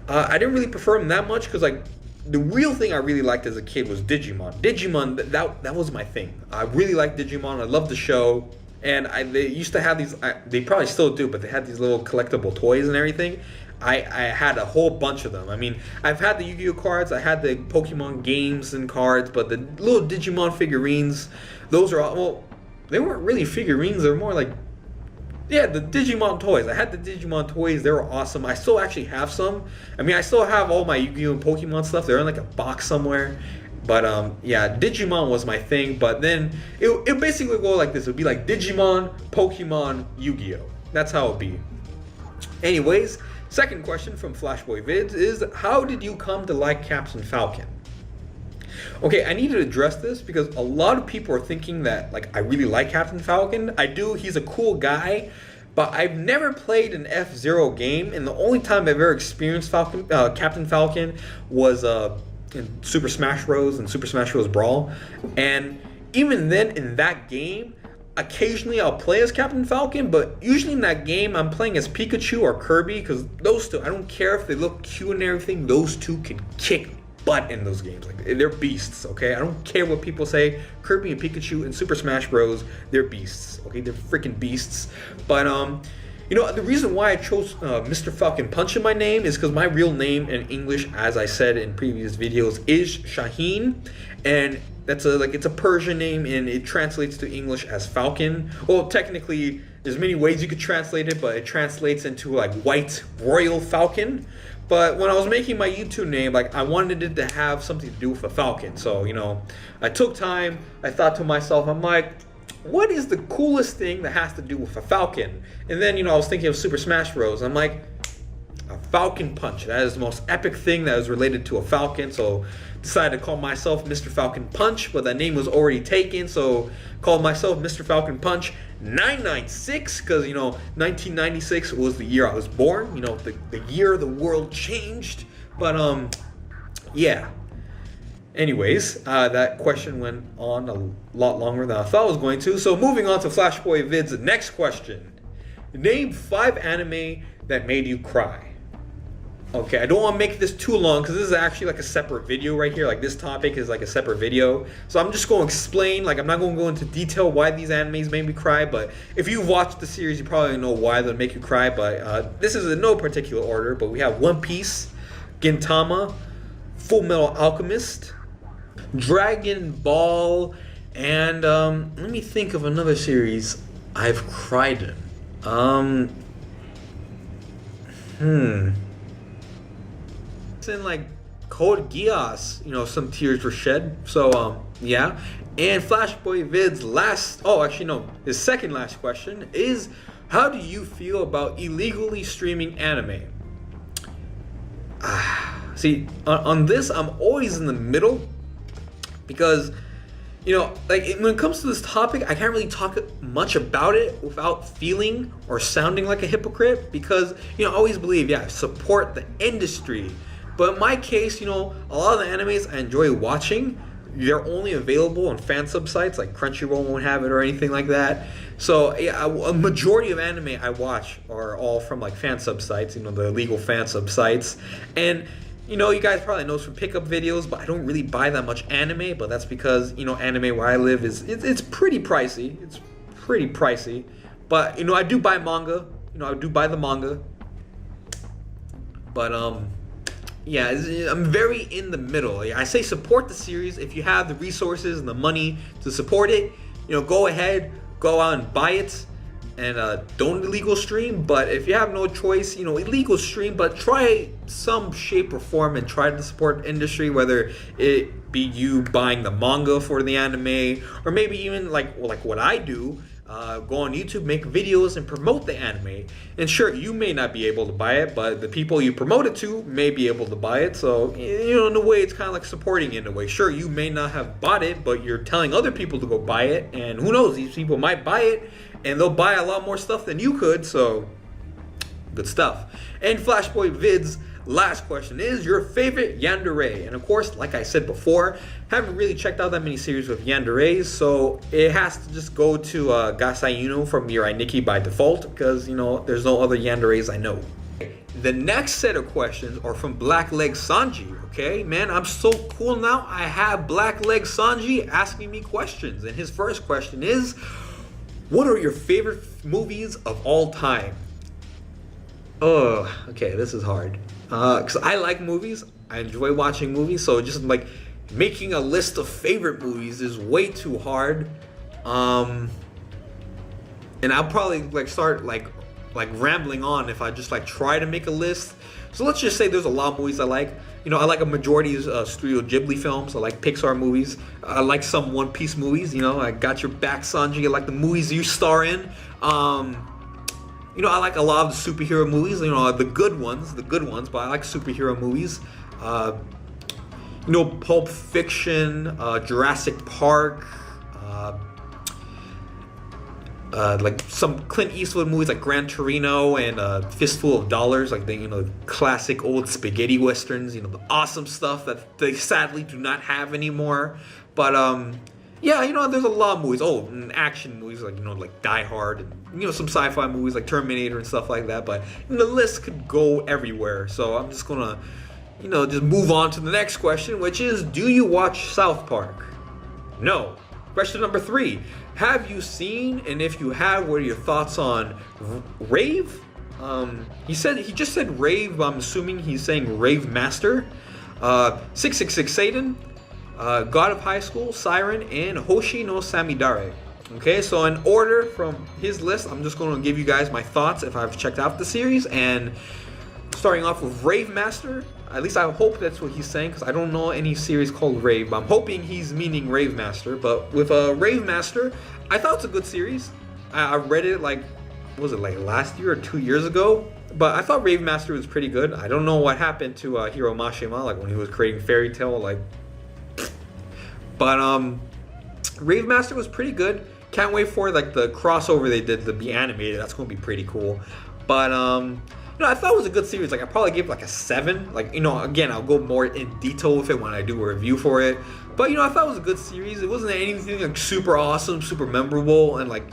I didn't really prefer them that much because like the real thing I really liked as a kid was Digimon. Digimon, that was my thing. I really liked Digimon. I loved the show. And they used to have these, they probably still do, but they had these little collectible toys and everything. I had a whole bunch of them. I mean, I've had the Yu-Gi-Oh cards, I had the Pokemon games and cards, but the little Digimon figurines, those are all, well, they weren't really figurines, they were more like, yeah, the Digimon toys. I had the Digimon toys, they were awesome. I still actually have some. I mean, I still have all my Yu-Gi-Oh and Pokemon stuff. They're in like a box somewhere. But yeah, Digimon was my thing, but then it basically go like this. It would be like Digimon, Pokemon, Yu-Gi-Oh. That's how it would be. Anyways, second question from Flashboy Vids is, how did you come to like Captain Falcon? Okay, I need to address this because a lot of people are thinking that like I really like Captain Falcon. I do, he's a cool guy, but I've never played an F-Zero game, and the only time I've ever experienced Captain Falcon was in Super Smash Bros. And Super Smash Bros. Brawl. And even then, in that game, occasionally I'll play as Captain Falcon, but usually in that game I'm playing as Pikachu or Kirby, because those two, I don't care if they look cute and everything, those two can kick butt in those games. Like, they're beasts, okay? I don't care what people say. Kirby and Pikachu in Super Smash Bros, they're beasts, okay? They're freaking beasts. But you know, the reason why I chose Mr.FalconPunch in my name is because my real name in English, as I said in previous videos, is Shaheen, and that's it's a Persian name, and it translates to English as Falcon. Well, technically, there's many ways you could translate it, but it translates into like White Royal Falcon. But when I was making my YouTube name, like, I wanted it to have something to do with a falcon. So, you know, I took time. I thought to myself, I'm like, what is the coolest thing that has to do with a falcon? And then, you know, I was thinking of Super Smash Bros. I'm like, a Falcon Punch. That is the most epic thing that is related to a falcon. So decided to call myself Mr.FalconPunch, but that name was already taken. So called myself Mr.FalconPunch 996, because, you know, 1996 was the year I was born. You know, the year the world changed. But, yeah. Anyways, that question went on a lot longer than I thought it was going to. So moving on to Flashboy Vid's next question. Name 5 anime that made you cry. Okay, I don't want to make this too long because this is actually like a separate video right here. Like, this topic is like a separate video. So I'm just going to explain, like, I'm not going to go into detail why these animes made me cry, but if you've watched the series, you probably know why they'll make you cry. But this is in no particular order, but we have One Piece, Gintama, Full Metal Alchemist, Dragon Ball, and let me think of another series I've cried in. In like Code Geass, you know, some tears were shed. So yeah. And Flashboy Vid's his second last question is, how do you feel about illegally streaming anime? See, on this, I'm always in the middle, because, you know, like, when it comes to this topic, I can't really talk much about it without feeling or sounding like a hypocrite, because, you know, I always believe, yeah, support the industry. But in my case, you know, a lot of the animes I enjoy watching, they're only available on fan sub sites, like Crunchyroll won't have it or anything like that. So yeah, a majority of anime I watch are all from like fan sub sites, you know, the illegal fan sub sites. And, you know, you guys probably know from pickup videos, but I don't really buy that much anime. But that's because, you know, anime where I live it's pretty pricey. It's pretty pricey. But, you know, I do buy manga. You know, I do buy the manga. But yeah, I'm very in the middle. I say support the series if you have the resources and the money to support it. You know, go ahead, go out and buy it, and don't illegal stream. But if you have no choice, you know, illegal stream, but try some shape or form and try to support the industry, whether it be you buying the manga for the anime, or maybe even like what I do. Go on YouTube, make videos, and promote the anime. And sure, you may not be able to buy it, but the people you promote it to may be able to buy it. So, you know, in a way, it's kind of like supporting in a way. Sure, you may not have bought it, but you're telling other people to go buy it. And who knows, these people might buy it, and they'll buy a lot more stuff than you could. So, good stuff. And Flashboy Vid's last question is your favorite yandere. And of course, like I said before, haven't really checked out that many series with yanderes, so it has to just go to Gasai Yuno from Mirai Nikki by default, because, you know, there's no other yanderes I know. The next set of questions are from Blackleg Sanji. Okay, man, I'm so cool now. I have Blackleg Sanji asking me questions, and his first question is, what are your favorite movies of all time? Oh, okay, this is hard. Cause I like movies. I enjoy watching movies. So just like making a list of favorite movies is way too hard. And I'll probably like start like rambling on if I just like try to make a list. So let's just say there's a lot of movies I like. You know, I like a majority of Studio Ghibli films. I like Pixar movies. I like some One Piece movies. You know, I got your back, Sanji. I like the movies you star in. You know, I like a lot of the superhero movies. You know, the good ones. But I like superhero movies. You know, Pulp Fiction, Jurassic Park. Like some Clint Eastwood movies like Gran Torino and Fistful of Dollars, like the, you know, classic old spaghetti westerns, you know, the awesome stuff that they sadly do not have anymore. But yeah, you know, there's a lot of movies. Oh, and action movies like, you know, like Die Hard, and, you know, some sci-fi movies like Terminator and stuff like that. But you know, the list could go everywhere. So I'm just gonna, you know, just move on to the next question, which is, do you watch South Park? No. Question number 3. Have you seen, and if you have, what are your thoughts on Rave? He just said Rave, but I'm assuming he's saying Rave Master. 666 Satan, God of High School, Siren, and Hoshi no Samidare. Okay, so in order from his list, I'm just going to give you guys my thoughts if I've checked out the series. And starting off with Rave Master, at least I hope that's what he's saying, because I don't know any series called Rave, but I'm hoping he's meaning Rave Master. But with Rave Master, I thought it's a good series. I read it like, what was it, like last year or 2 years ago? But I thought Rave Master was pretty good. I don't know what happened to Hiro Mashima, like when he was creating Fairy Tail, like. But Rave Master was pretty good. Can't wait for like the crossover they did to be animated. That's gonna be pretty cool. But you know, I thought it was a good series. Like I probably give it like a 7. Like, you know, again, I'll go more in detail with it when I do a review for it. But you know, I thought it was a good series. It wasn't anything like super awesome, super memorable, and like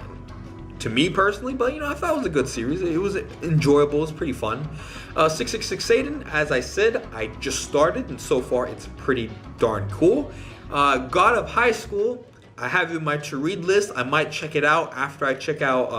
to me personally. But you know, I thought it was a good series. It was enjoyable. It was pretty fun. 666 Satan, as I said, I just started, and so far it's pretty darn cool. God of High School, I have it in my to read list. I might check it out after I check out,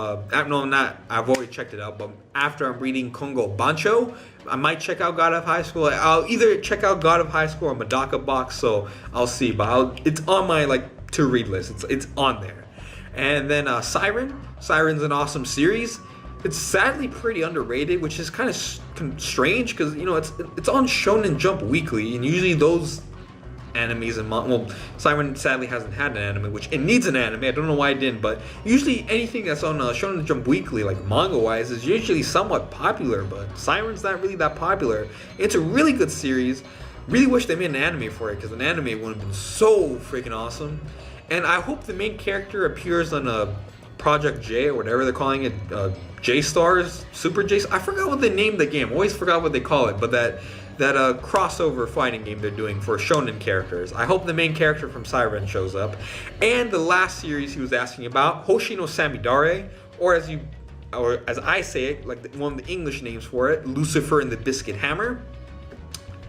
no, not, I've already checked it out, but after I'm reading Kongo Bancho, I might check out God of High School. I'll either check out God of High School or Medaka Box, so I'll see, but it's on my, like, to read list. It's on there. And then Siren's an awesome series. It's sadly pretty underrated, which is kind of strange, because, you know, it's on Shonen Jump Weekly, and usually those animes and well, Siren sadly hasn't had an anime, which it needs an anime. I don't know why it didn't, but usually anything that's on Shonen Jump Weekly, like manga wise, is usually somewhat popular. But Siren's not really that popular. It's a really good series. Really wish they made an anime for it, because an anime would have been so freaking awesome. And I hope the main character appears on a Project J or whatever they're calling it, J Stars, Super J. I forgot what they named the game. Always forgot what they call it, but that crossover fighting game they're doing for shonen characters. I hope the main character from Siren shows up. And the last series he was asking about, Hoshi no Samidare, or as I say it, like one of the English names for it, Lucifer and the Biscuit Hammer.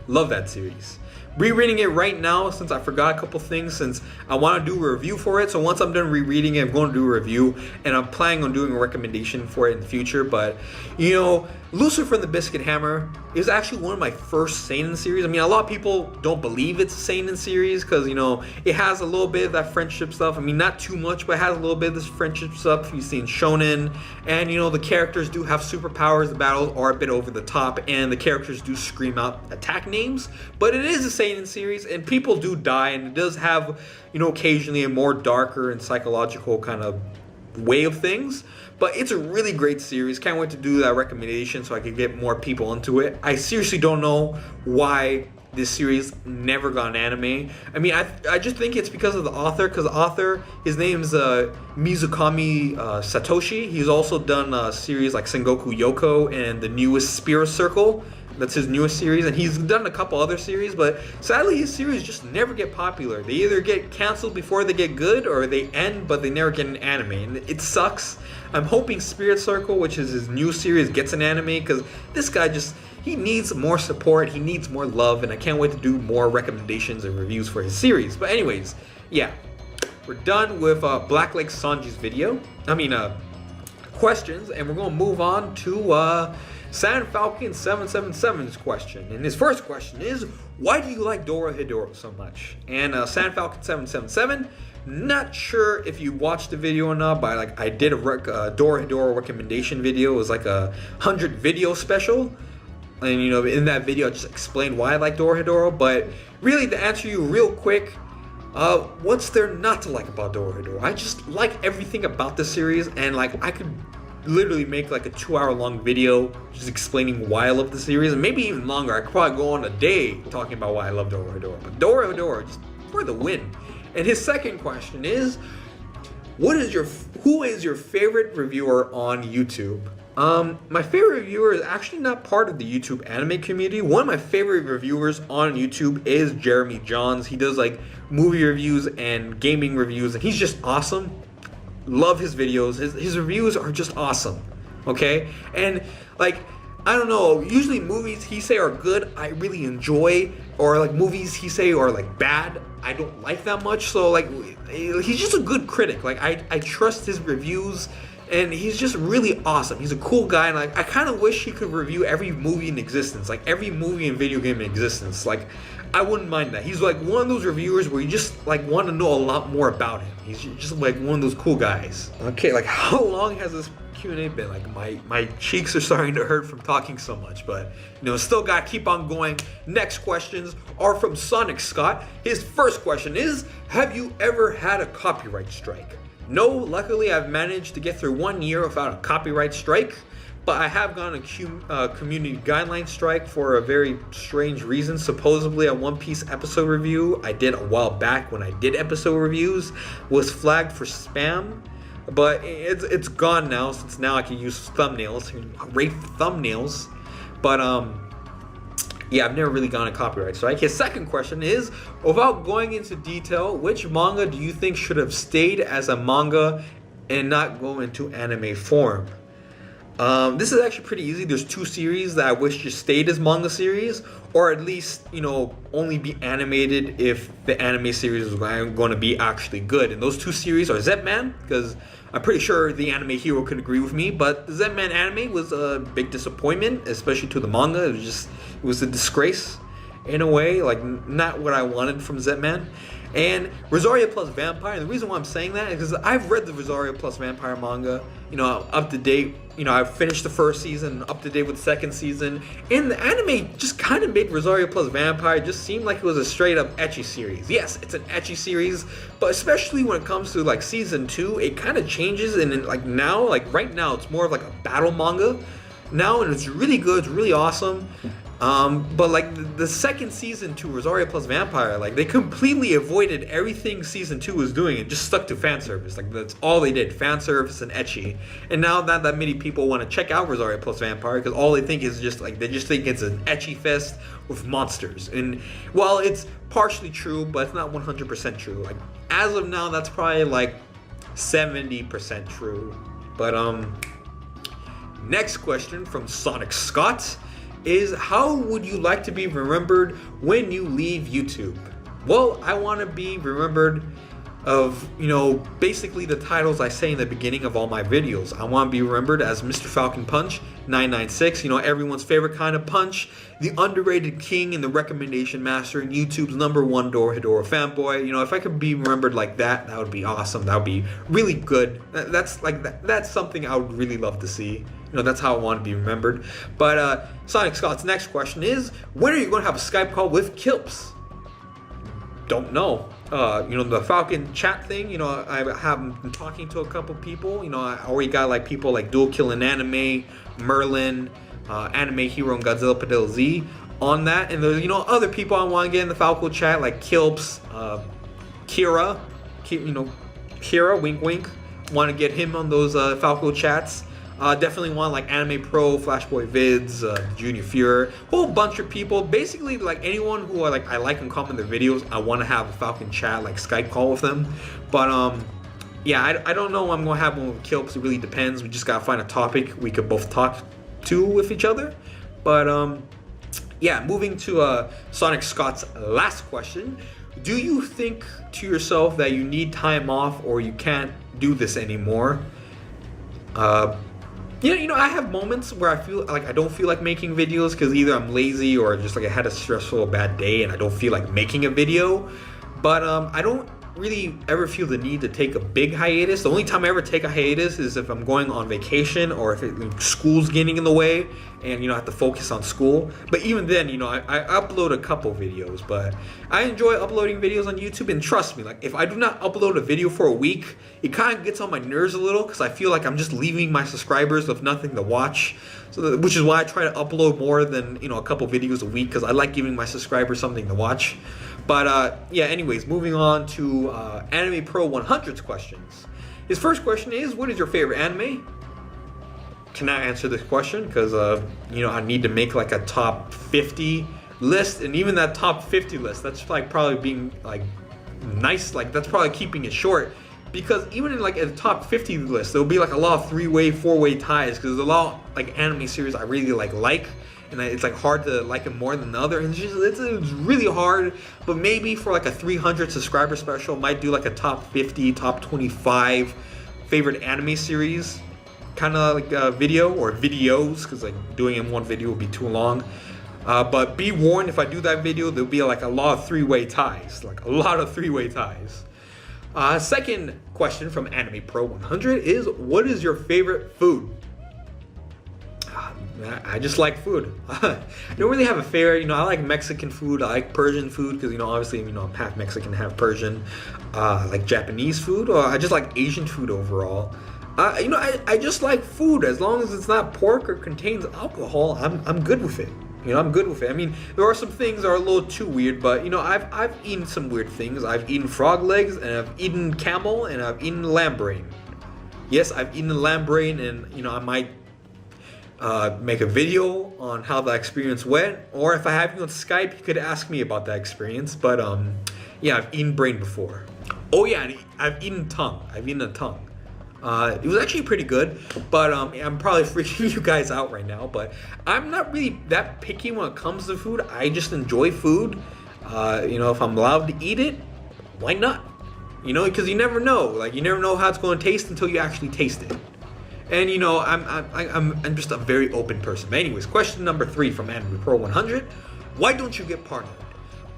Love that series. Rereading it right now since I forgot a couple things, since I want to do a review for it. So once I'm done rereading it, I'm going to do a review, and I'm planning on doing a recommendation for it in the future. But you know, Lucifer and the Biscuit Hammer is actually one of my first seinen series. I mean, a lot of people don't believe it's a seinen series because, you know, it has a little bit of that friendship stuff. I mean, not too much, but it has a little bit of this friendship stuff you've seen shonen. And, you know, the characters do have superpowers. The battles are a bit over the top, and the characters do scream out attack names. But it is a seinen series, and people do die, and it does have, you know, occasionally a more darker and psychological kind of way of things. But it's a really great series. Can't wait to do that recommendation so I can get more people into it. I seriously don't know why this series never got an anime. I mean, I just think it's because of the author. Because the author, his name's Mizukami Satoshi. He's also done series like Sengoku Yoko and the newest Spirit Circle. That's his newest series, and he's done a couple other series, but sadly his series just never get popular. They either get canceled before they get good, or they end, but they never get an anime, and it sucks. I'm hoping Spirit Circle, which is his new series, gets an anime, because this guy he needs more support, he needs more love, and I can't wait to do more recommendations and reviews for his series. But anyways, yeah, we're done with Black Lake Sanji's video. Questions, and we're going to move on to SandFalcon777's question, and his first question is, why do you like Dorohedoro so much? And SandFalcon777, not sure if you watched the video or not, but I did a Dorohedoro recommendation video. It was like a 100 video special, and in that video I just explained why I like Dorohedoro. But really, to answer you real quick, what's there not to like about Dorohedoro? I just like everything about the series, and I could literally make like a 2-hour long video just explaining why I love the series, and maybe even longer. I could probably go on a day talking about why I love Dorohedoro. But Dorohedoro, just for the win. And his second question is, who is your favorite reviewer on YouTube? My favorite reviewer is actually not part of the YouTube anime community. One of my favorite reviewers on YouTube is Jeremy Johns. He does like movie reviews and gaming reviews, and he's just awesome. Love his videos. His reviews are just awesome. Okay? And I don't know, usually movies he say are good, I really enjoy, or movies he say are bad, I don't like that much. So he's just a good critic. I trust his reviews, and he's just really awesome. He's a cool guy, and I kind of wish he could review every movie in existence, every movie and video game in existence. I wouldn't mind that. He's one of those reviewers where you just want to know a lot more about him. He's just one of those cool guys. Okay, how long has this Q&A been? My cheeks are starting to hurt from talking so much, but still gotta keep on going. Next questions are from Sonic Scott. His first question is, have you ever had a copyright strike? No, luckily I've managed to get through 1 year without a copyright strike, but I have gone a community guideline strike for a very strange reason. Supposedly a One Piece episode review I did a while back when I did episode reviews was flagged for spam, but it's gone now, since now I can use thumbnails, rate thumbnails. But yeah, I've never really gone a copyright strike. His second question is, without going into detail, which manga do you think should have stayed as a manga and not go into anime form? This is actually pretty easy. There's 2 series that I wish just stayed as manga series, or at least, only be animated if the anime series is going to be actually good. And those 2 series are Zetman, because I'm pretty sure the anime hero could agree with me, but the Zetman anime was a big disappointment, especially to the manga. It was a disgrace in a way, not what I wanted from Zetman. And Rosario plus Vampire, and the reason why I'm saying that is because I've read the Rosario plus Vampire manga, up to date. I've finished the first season, up to date with the second season, and the anime just kind of made Rosario plus Vampire just seem like it was a straight up ecchi series. Yes, it's an ecchi series, but especially when it comes to season 2, it kind of changes, and now, right now, it's more of a battle manga now, and it's really good, it's really awesome. But the second season to Rosario plus Vampire, they completely avoided everything season 2 was doing and just stuck to fan service. That's all they did, fan service and ecchi. And now not that many people want to check out Rosario plus Vampire, because all they think is just they just think it's an ecchi fest with monsters. And while it's partially true, but it's not 100% true. As of now, that's probably 70% true. But next question from Sonic Scott is, how would you like to be remembered when you leave YouTube? Well, I want to be remembered of, basically the titles I say in the beginning of all my videos. I want to be remembered as Mr.FalconPunch 996, everyone's favorite kind of punch, the underrated king and the recommendation master, and YouTube's #1 Dorohedoro fanboy. If I could be remembered like that, that would be awesome. That would be really good. That's something I would really love to see. That's how I want to be remembered. But Sonic Scott's next question is, when are you going to have a Skype call with Kilps? Don't know. The Falcon chat thing, I have been talking to a couple people. I already got people like Dual Killing Anime, Merlin, Anime Hero, and Godzilla Padilla Z on that. And there's, other people I want to get in the Falco chat, like Kilps, Kira, Kira, wink wink. Want to get him on those Falco chats. Definitely want Anime Pro, Flashboy Vids, Junior Fuhrer, whole bunch of people. Basically, anyone who I like and comment their videos, I want to have a Falcon chat, Skype call with them. But yeah, I don't know when I'm gonna have one with Kilps. It really depends. We just gotta find a topic we could both talk to with each other. But yeah, moving to Sonic Scott's last question. Do you think to yourself that you need time off or you can't do this anymore? Yeah, I have moments where I feel like I don't feel like making videos because either I'm lazy or just like I had a stressful bad day and I don't feel like making a video. But I don't really ever feel the need to take a big hiatus. The only time I ever take a hiatus is if I'm going on vacation or if school's getting in the way and I have to focus on school. But even then, I upload a couple videos, but I enjoy uploading videos on YouTube. And trust me, like if I do not upload a video for a week, it kind of gets on my nerves a little because I feel like I'm just leaving my subscribers with nothing to watch. Which is why I try to upload more than a couple videos a week, because I like giving my subscribers something to watch. But yeah, anyways, moving on to Anime Pro 100's questions. His first question is, what is your favorite anime? Cannot answer this question because I need to make like a top 50 list, and even that top 50 list, that's like probably being like nice, like that's probably keeping it short. Because even in like a top 50 list, there'll be like a lot of 3-way, 4-way ties. Because there's a lot of like anime series I really like, and it's like hard to like it more than the other. And it's really hard. But maybe for like a 300 subscriber special, might do like a top 50, top 25 favorite anime series kind of like a video or videos. Because like doing it in one video would be too long. But be warned, if I do that video, there'll be like a lot of 3-way ties, like a lot of 3-way ties. Second question from Anime Pro 100 is, what is your favorite food? I just like food. I don't really have a favorite. I like Mexican food. I like Persian food because, obviously, I'm half Mexican, half Persian. I like Japanese food, or I just like Asian food overall. I just like food. As long as it's not pork or contains alcohol, I'm good with it. I'm good with it. I mean, there are some things that are a little too weird, but I've eaten some weird things. I've eaten frog legs, and I've eaten camel, and I've eaten lamb brain. Yes, I've eaten lamb brain, and I might make a video on how that experience went, or if I have you on Skype, you could ask me about that experience. But yeah, I've eaten brain before. Oh yeah, and I've eaten tongue. I've eaten a tongue. It was actually pretty good, but I'm probably freaking you guys out right now, but I'm not really that picky when it comes to food. I just enjoy food. If I'm allowed to eat it, why not? Because you never know. Like, you never know how it's going to taste until you actually taste it. And I'm just a very open person. But anyways, question number 3 from Anime Pro 100: why don't you get partnered?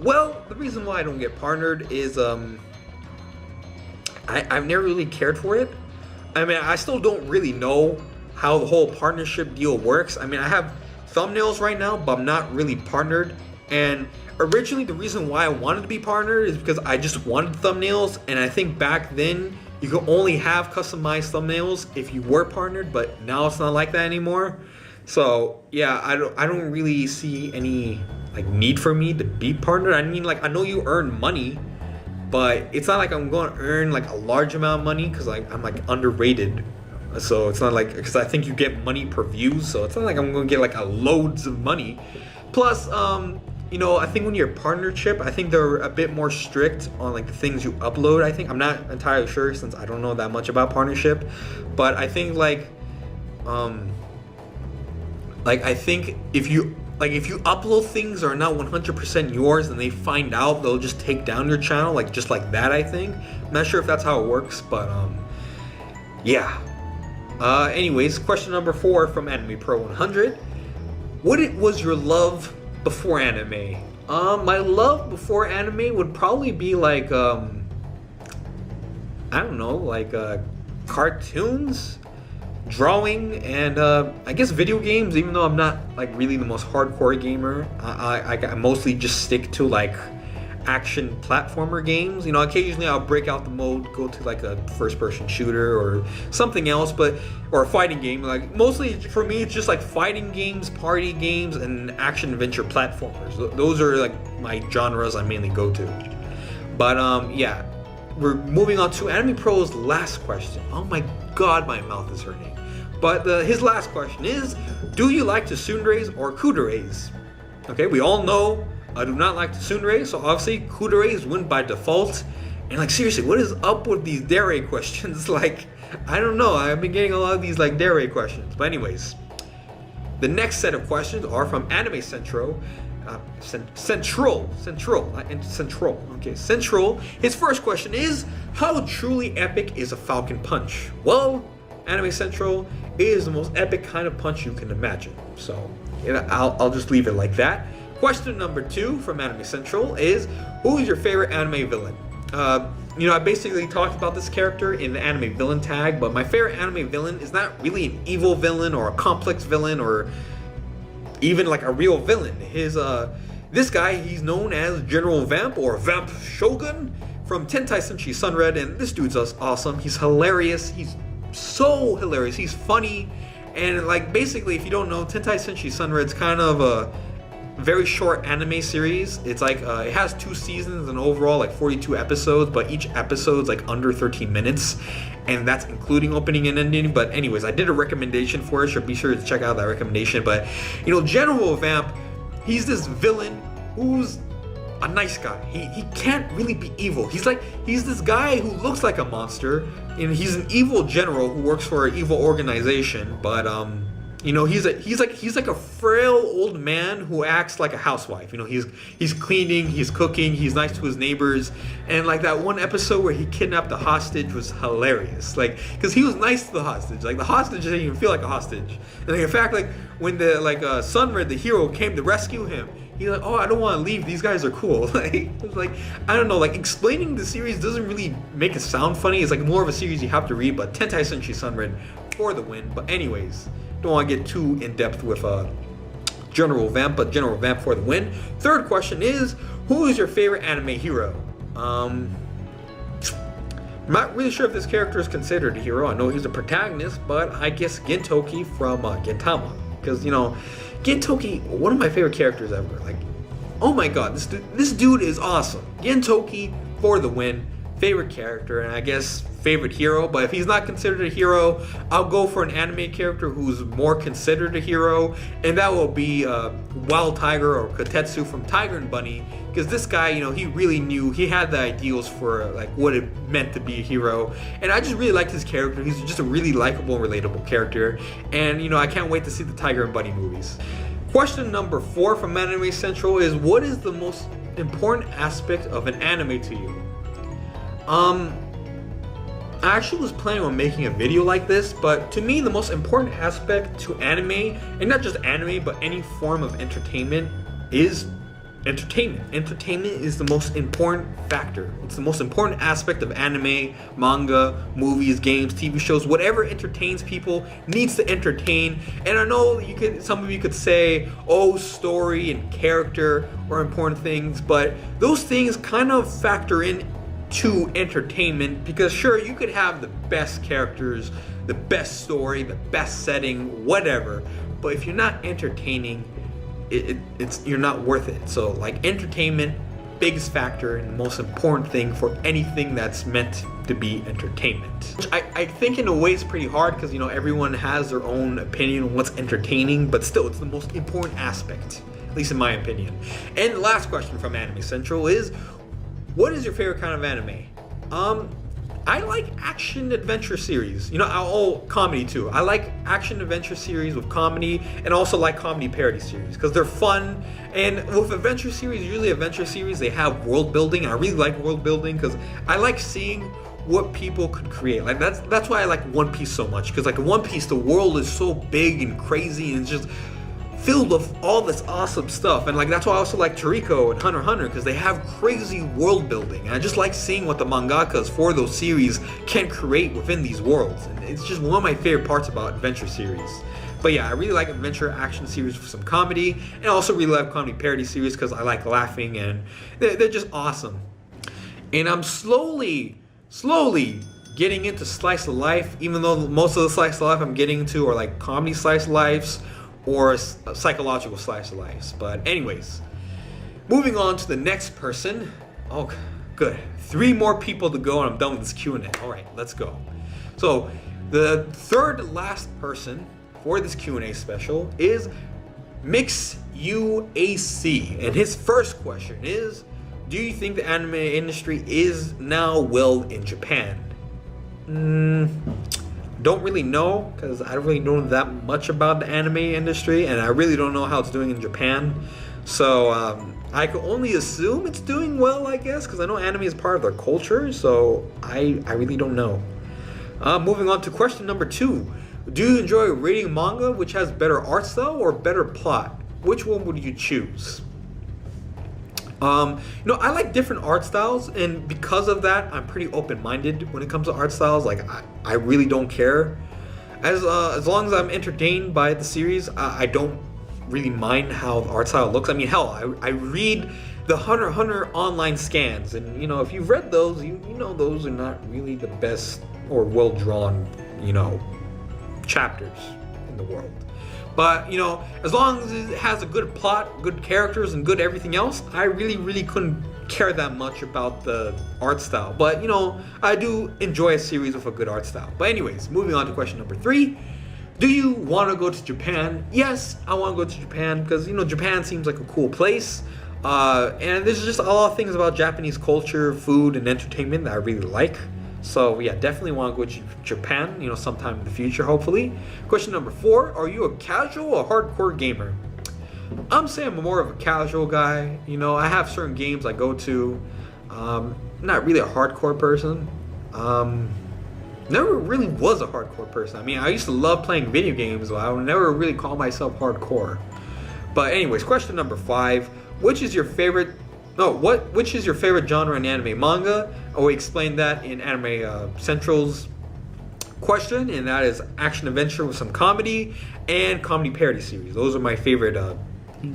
Well, the reason why I don't get partnered is I've never really cared for it. I mean, I still don't really know how the whole partnership deal works. I mean, I have thumbnails right now, but I'm not really partnered. And originally, the reason why I wanted to be partnered is because I just wanted thumbnails. And I think back then, you could only have customized thumbnails if you were partnered, but now it's not like that anymore. So yeah, I don't really see any like need for me to be partnered. I mean, like, I know you earn money, but it's not like I'm going to earn like a large amount of money because I'm like underrated. So it's not like, because I think you get money per view, so it's not like I'm going to get like a loads of money. Plus, I think when you're a partnership, I think they're a bit more strict on like the things you upload. I think, I'm not entirely sure since I don't know that much about partnership, but I think I think if you upload things that are not 100% yours and they find out, they'll just take down your channel, like just like that, I think. I'm not sure if that's how it works, but yeah. Anyways, question number 4 from Anime Pro 100: what was your love before anime? My love before anime would probably be like I don't know, like cartoons, drawing, and I guess video games. Even though I'm not like really the most hardcore gamer, I mostly just stick to like action platformer games. Occasionally I'll break out the mode, go to like a first-person shooter or something else, or a fighting game. Like, mostly for me, it's just like fighting games, party games, and action adventure platformers. Those are like my genres I mainly go to. But yeah, we're moving on to Anime Pro's last question. Oh my god, my mouth is hurting. But his last question is, do you like to tsunderes or kuderes? Okay, we all know I do not like the tsundere, so obviously kuderes win by default. And like, seriously, what is up with these dere questions? Like, I don't know, I've been getting a lot of these like dere questions. But anyways, the next set of questions are from Anime Central. Central. Okay, Central. His first question is, how truly epic is a Falcon Punch? Well, Anime Central, is the most epic kind of punch you can imagine. So I'll just leave it like that. Question number 2 from Anime Central is, who is your favorite anime villain? I basically talked about this character in the anime villain tag, but my favorite anime villain is not really an evil villain or a complex villain or even like a real villain. This guy, he's known as General Vamp or Vamp Shogun from Tentai Senshi Sunred, and this dude's awesome. He's hilarious. He's so hilarious. He's funny, and like basically, if you don't know, Tentai Senshi Sunred's kind of a very short anime series. It's like it has 2 seasons and overall like 42 episodes, but each episode's like under 13 minutes, and that's including opening and ending. But anyways, I did a recommendation for it, so be sure to check out that recommendation. But General Vamp, he's this villain who's a nice guy. He can't really be evil. He's this guy who looks like a monster, and he's an evil general who works for an evil organization, but he's like a frail old man who acts like a housewife. He's cleaning, he's cooking, he's nice to his neighbors, and like that one episode where he kidnapped the hostage was hilarious. Like, because he was nice to the hostage. Like the hostage didn't even feel like a hostage. And like, in fact, like when the Sunred, the hero, came to rescue him, he's like, oh, I don't want to leave. These guys are cool. Like I don't know. Like explaining the series doesn't really make it sound funny. It's like more of a series you have to read. But Tentai Senshi Sunred for the win. But anyways, don't want to get too in depth with General Vamp, but General Vamp for the win. Third question is, who is your favorite anime hero? I'm not really sure if this character is considered a hero. I know he's a protagonist, but I guess Gintoki from Gintama, because Gintoki, one of my favorite characters ever. Like, oh my god, this dude is awesome. Gintoki for the win. Favorite character, and I guess favorite hero. But if he's not considered a hero, I'll go for an anime character who's more considered a hero, and that will be Wild Tiger or Kotetsu from Tiger and Bunny, because this guy, he really knew, he had the ideals for like what it meant to be a hero, and I just really liked his character. He's just a really likable, relatable character, and I can't wait to see the Tiger and Bunny movies. Question number 4 from Anime Central is, what is the most important aspect of an anime to you? I actually was planning on making a video like this, but to me the most important aspect to anime, and not just anime but any form of entertainment, is entertainment. Entertainment is the most important factor. It's the most important aspect of anime, manga, movies, games, TV shows. Whatever entertains people needs to entertain. And I know some of you could say, oh, story and character are important things, but those things kind of factor in to entertainment, because sure, you could have the best characters, the best story, the best setting, whatever, but if you're not entertaining, you're not worth it. So like entertainment, biggest factor and the most important thing for anything that's meant to be entertainment. Which I think in a way is pretty hard, because everyone has their own opinion on what's entertaining, but still it's the most important aspect, at least in my opinion. And the last question from Anime Central is, what is your favorite kind of anime? I like action adventure series. Comedy too. I like action adventure series with comedy, and also like comedy parody series because they're fun. And with adventure series, usually adventure series, they have world building. I really like world building because I like seeing what people could create. Like that's why I like One Piece so much, because like in One Piece, the world is so big and crazy and it's just filled with all this awesome stuff. And like that's why I also like Toriko and Hunter x Hunter, because they have crazy world building, and I just like seeing what the mangakas for those series can create within these worlds. And it's just one of my favorite parts about adventure series. But yeah, I really like adventure action series with some comedy, and I also really like comedy parody series because I like laughing, and they're just awesome. And I'm slowly getting into slice of life, even though most of the slice of life I'm getting into are like comedy slice of lives or psychological slice of life. But anyways, moving on to the next person. Oh, good. 3 more people to go and I'm done with this Q&A. All right, let's go. So the third last person for this Q&A special is Mix UAC, and his first question is, do you think the anime industry is now well in Japan? Don't really know, because I don't really know that much about the anime industry, and I really don't know how it's doing in Japan. So I can only assume it's doing well, I guess, because I know anime is part of their culture, so I really don't know. Moving on to question number 2 Do you enjoy reading manga which has better art style or better plot? Which one would you choose? I like different art styles, and because of that, I'm pretty open-minded when it comes to art styles. Like, I really don't care. As long as I'm entertained by the series, I don't really mind how the art style looks. I mean, hell, I read the Hunter x Hunter online scans, and if you've read those, you know those are not really the best or well-drawn, chapters in the world. But, as long as it has a good plot, good characters, and good everything else, I really couldn't care that much about the art style. But, I do enjoy a series with a good art style. But anyways, moving on to question number 3. Do you want to go to Japan? Yes, I want to go to Japan because, Japan seems like a cool place. And there's just a lot of things about Japanese culture, food, and entertainment that I really like. So yeah, definitely want to go to Japan, sometime in the future, hopefully. Question number 4, are you a casual or hardcore gamer? I'm saying I'm more of a casual guy. I have certain games I go to. Not really a hardcore person. Never really was a hardcore person. I mean, I used to love playing video games, but I would never really call myself hardcore. But anyways, question number 5, which is your favorite genre in anime manga? We explained that in Anime Central's question, and that is action adventure with some comedy and comedy parody series. Those are my favorite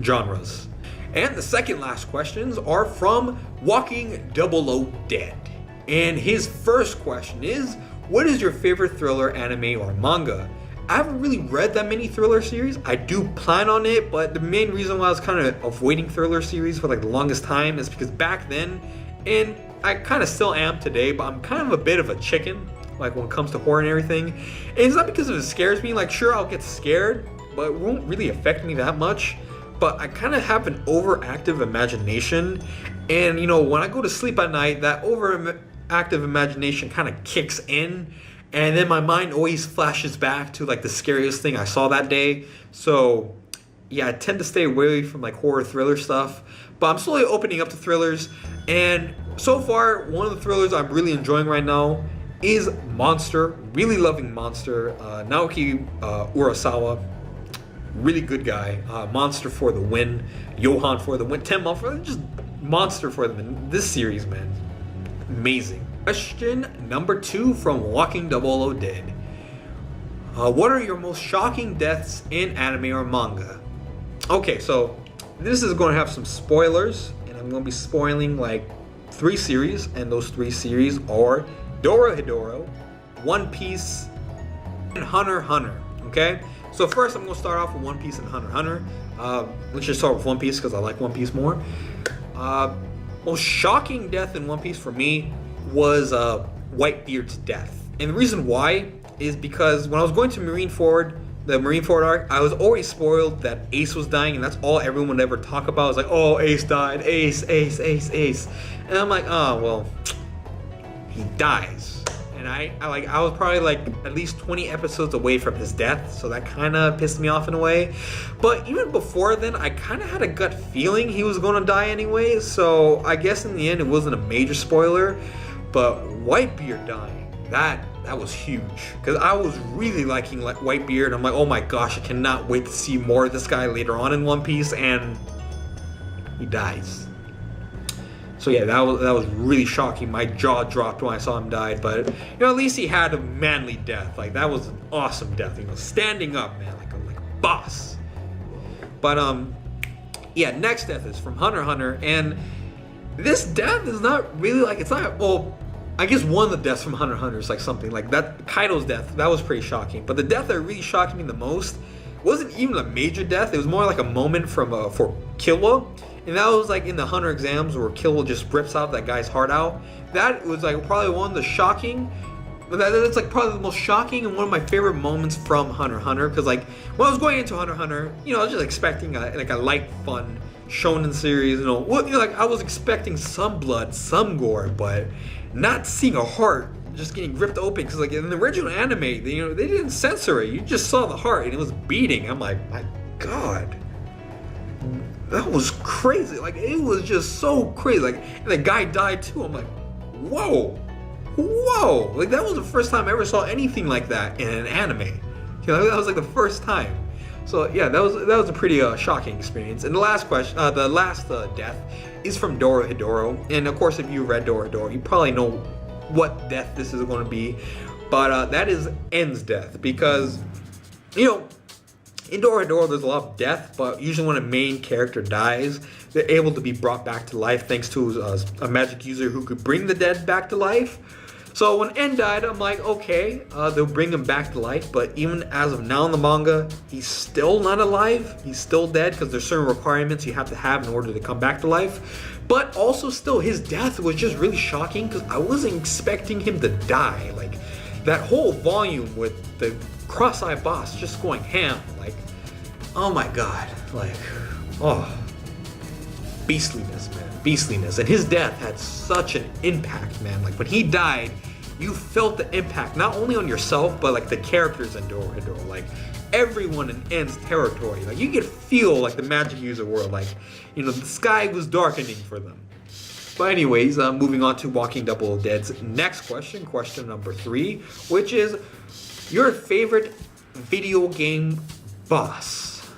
genres. And the second last questions are from Walking 00 Dead. And his first question is, what is your favorite thriller anime or manga? I haven't really read that many thriller series. I do plan on it, but the main reason why I was kind of avoiding thriller series for the longest time is because back then, and I kind of still am today, but I'm kind of a bit of a chicken, when it comes to horror and everything. And it's not because it scares me. Sure, I'll get scared, but it won't really affect me that much. But I kind of have an overactive imagination, and when I go to sleep at night, that overactive imagination kind of kicks in. And then my mind always flashes back to the scariest thing I saw that day. So yeah, I tend to stay away from horror thriller stuff. But I'm slowly opening up to thrillers. And so far, one of the thrillers I'm really enjoying right now is Monster. Really loving Monster. Naoki Urasawa. Really good guy. Monster for the win. Johan for the win. Tenma for the just Monster for the win. This series, man. Amazing. Question number 2 from Walking 00 Dead. What are your most shocking deaths in anime or manga? Okay, so this is going to have some spoilers, and I'm going to be spoiling 3 series, and those 3 series are Dorohedoro, One Piece, and Hunter x Hunter. Okay, so first I'm going to start off with One Piece and Hunter x Hunter. Let's just start with One Piece because I like One Piece more. Most shocking death in One Piece for me was Whitebeard's death. And the reason why is because when I was going to the Marineford arc, I was always spoiled that Ace was dying, and that's all everyone would ever talk about. It was oh, Ace died, Ace. And I'm oh, well, he dies. And I was probably at least 20 episodes away from his death, so that kind of pissed me off in a way. But even before then, I kind of had a gut feeling he was going to die anyway, so I guess in the end it wasn't a major spoiler. But Whitebeard dying, that was huge, because I was really liking Whitebeard. I'm oh my gosh, I cannot wait to see more of this guy later on in One Piece, and he dies. So yeah, that was really shocking. My jaw dropped when I saw him die. But at least he had a manly death. That was an awesome death. Standing up, man, like a boss. But yeah, next death is from Hunter x Hunter, and this death is not really it's not I guess one of the deaths from Hunter x Hunter is something that. Kaido's death, that was pretty shocking. But the death that really shocked me the most wasn't even a major death. It was more like a moment for Killua. And that was in the Hunter exams where Killua just rips out that guy's heart out. That was probably one of the shocking. That's probably the most shocking and one of my favorite moments from Hunter x Hunter. Because when I was going into Hunter x Hunter, I was just expecting a light, fun shonen series. I was expecting some blood, some gore, but not seeing a heart just getting ripped open. Because in the original anime, they didn't censor it. You just saw the heart and it was beating. I'm my God. That was crazy. It was just so crazy. And the guy died too. I'm whoa. That was the first time I ever saw anything like that in an anime. You know, that was like the first time. So yeah, that was a pretty shocking experience. And the last question, the last death, is from Dorohedoro. And of course, if you read Dorohedoro, you probably know what death this is going to be. But that is N's death, because you know, in Dorohedoro there's a lot of death, but usually when a main character dies, they're able to be brought back to life thanks to a magic user who could bring the dead back to life. So when N died, I'm like, okay, they'll bring him back to life, but even as of now in the manga, he's still not alive. He's still dead, because there's certain requirements you have to have in order to come back to life. But also still, his death was just really shocking, because I wasn't expecting him to die. Like, that whole volume with the cross-eyed boss just going ham, like, oh my god, like, oh, beastliness, man, beastliness. And his death had such an impact, man. Like, when he died, you felt the impact, not only on yourself, but like the characters in Dorohedoro, like everyone in N's territory. Like, you could feel like the magic user world, like, you know, the sky was darkening for them. But anyways, moving on to Walking Double Dead's next question, question number 3, which is your favorite video game boss.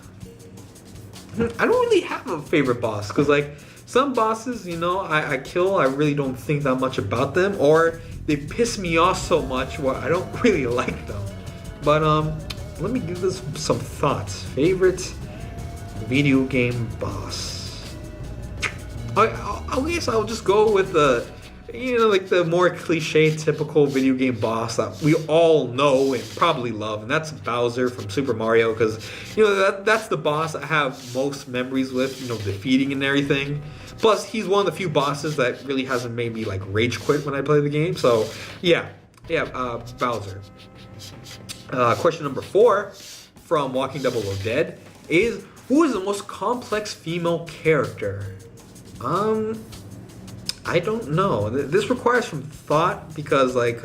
I don't really have a favorite boss, because like some bosses, you know, I kill, I really don't think that much about them, or they piss me off so much where I don't really like them. But let me give this some thoughts. Favorite video game boss. I guess I'll just go with the, you know, like the more cliche, typical video game boss that we all know and probably love, and that's Bowser from Super Mario, because, you know, that's the boss I have most memories with, you know, defeating and everything. Plus, he's one of the few bosses that really hasn't made me like rage quit when I play the game. So, yeah, Bowser. Question number 4 from Walking Double Dead is, who is the most complex female character? I don't know. This requires some thought, because like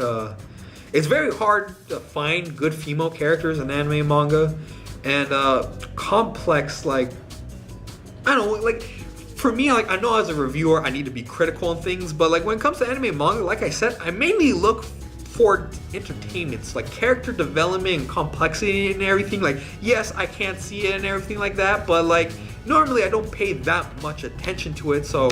it's very hard to find good female characters in anime and manga, and complex, like, I don't know, like for me, like, I know as a reviewer I need to be critical on things, but like when it comes to anime and manga, like I said, I mainly look for entertainments, like character development and complexity and everything. Like, yes, I can't see it and everything like that, but like normally I don't pay that much attention to it, so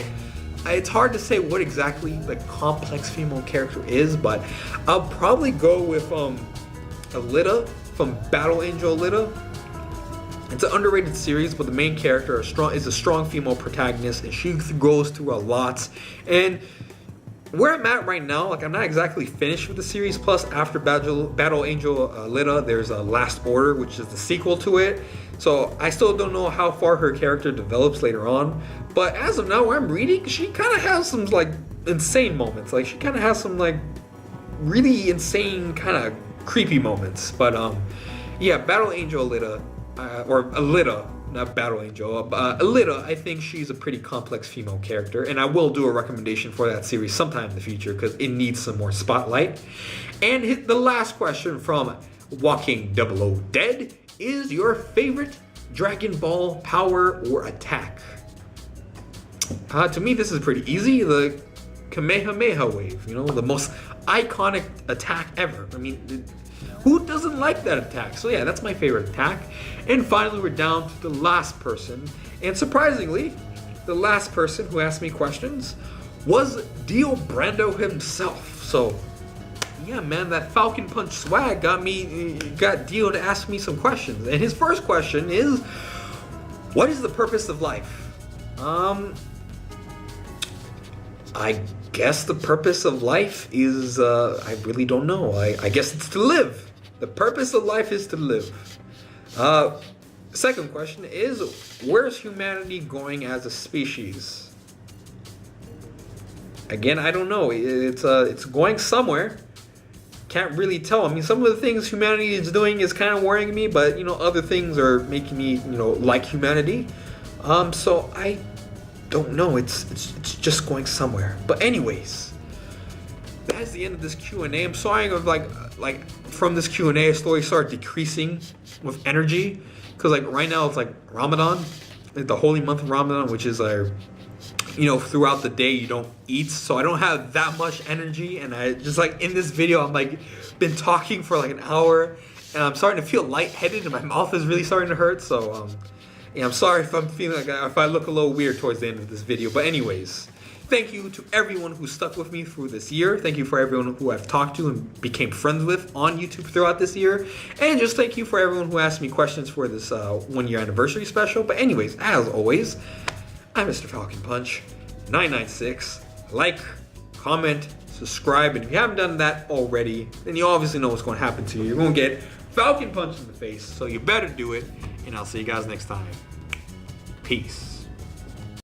it's hard to say what exactly the complex female character is. But I'll probably go with Alita from Battle Angel Alita. It's an underrated series, but the main character is a strong female protagonist, and she goes through a lot. And where I'm at right now, like, I'm not exactly finished with the series. Plus, after Battle Angel Alita, there's a Last Order, which is the sequel to it. So I still don't know how far her character develops later on. But as of now, where I'm reading, she kind of has some like insane moments. Like, she kind of has some like really insane kind of creepy moments. But yeah, Battle Angel Alita, or Alita, not Battle Angel, Alita, I think she's a pretty complex female character, and I will do a recommendation for that series sometime in the future, because it needs some more spotlight. And the last question from Walking Double Dead is your favorite Dragon Ball power or attack? To me, this is pretty easy. The Kamehameha wave, you know, the most iconic attack ever. I mean, who doesn't like that attack? So yeah, that's my favorite attack. And finally, we're down to the last person. And surprisingly, the last person who asked me questions was Dio Brando himself. So yeah, man, that Falcon Punch swag got Dio to ask me some questions. And his first question is, what is the purpose of life? I guess the purpose of life is, I really don't know. I guess it's to live. The purpose of life is to live. Second question is, where's humanity going as a species? Again, I don't know. It's going somewhere. Can't really tell. I mean, some of the things humanity is doing is kind of worrying me, but, you know, other things are making me, you know, like humanity. So I don't know. It's just going somewhere. But anyways, that's the end of this Q&A. I'm sorry if like from this Q&A I slowly start decreasing with energy, because like right now it's like Ramadan, like the holy month of Ramadan, which is you know, throughout the day you don't eat, so I don't have that much energy, and I just like in this video I'm like been talking for like an hour, and I'm starting to feel lightheaded, and my mouth is really starting to hurt. So, yeah, I'm sorry if I'm feeling like if I look a little weird towards the end of this video. But anyways, thank you to everyone who stuck with me through this year. Thank you for everyone who I've talked to and became friends with on YouTube throughout this year. And just thank you for everyone who asked me questions for this 1 year anniversary special. But anyways, as always, I'm Mr.FalconPunch 996. Like, comment, subscribe, and if you haven't done that already, then you obviously know what's going to happen to you. You're going to get Falcon Punch in the face, so you better do it. And I'll see you guys next time. Peace.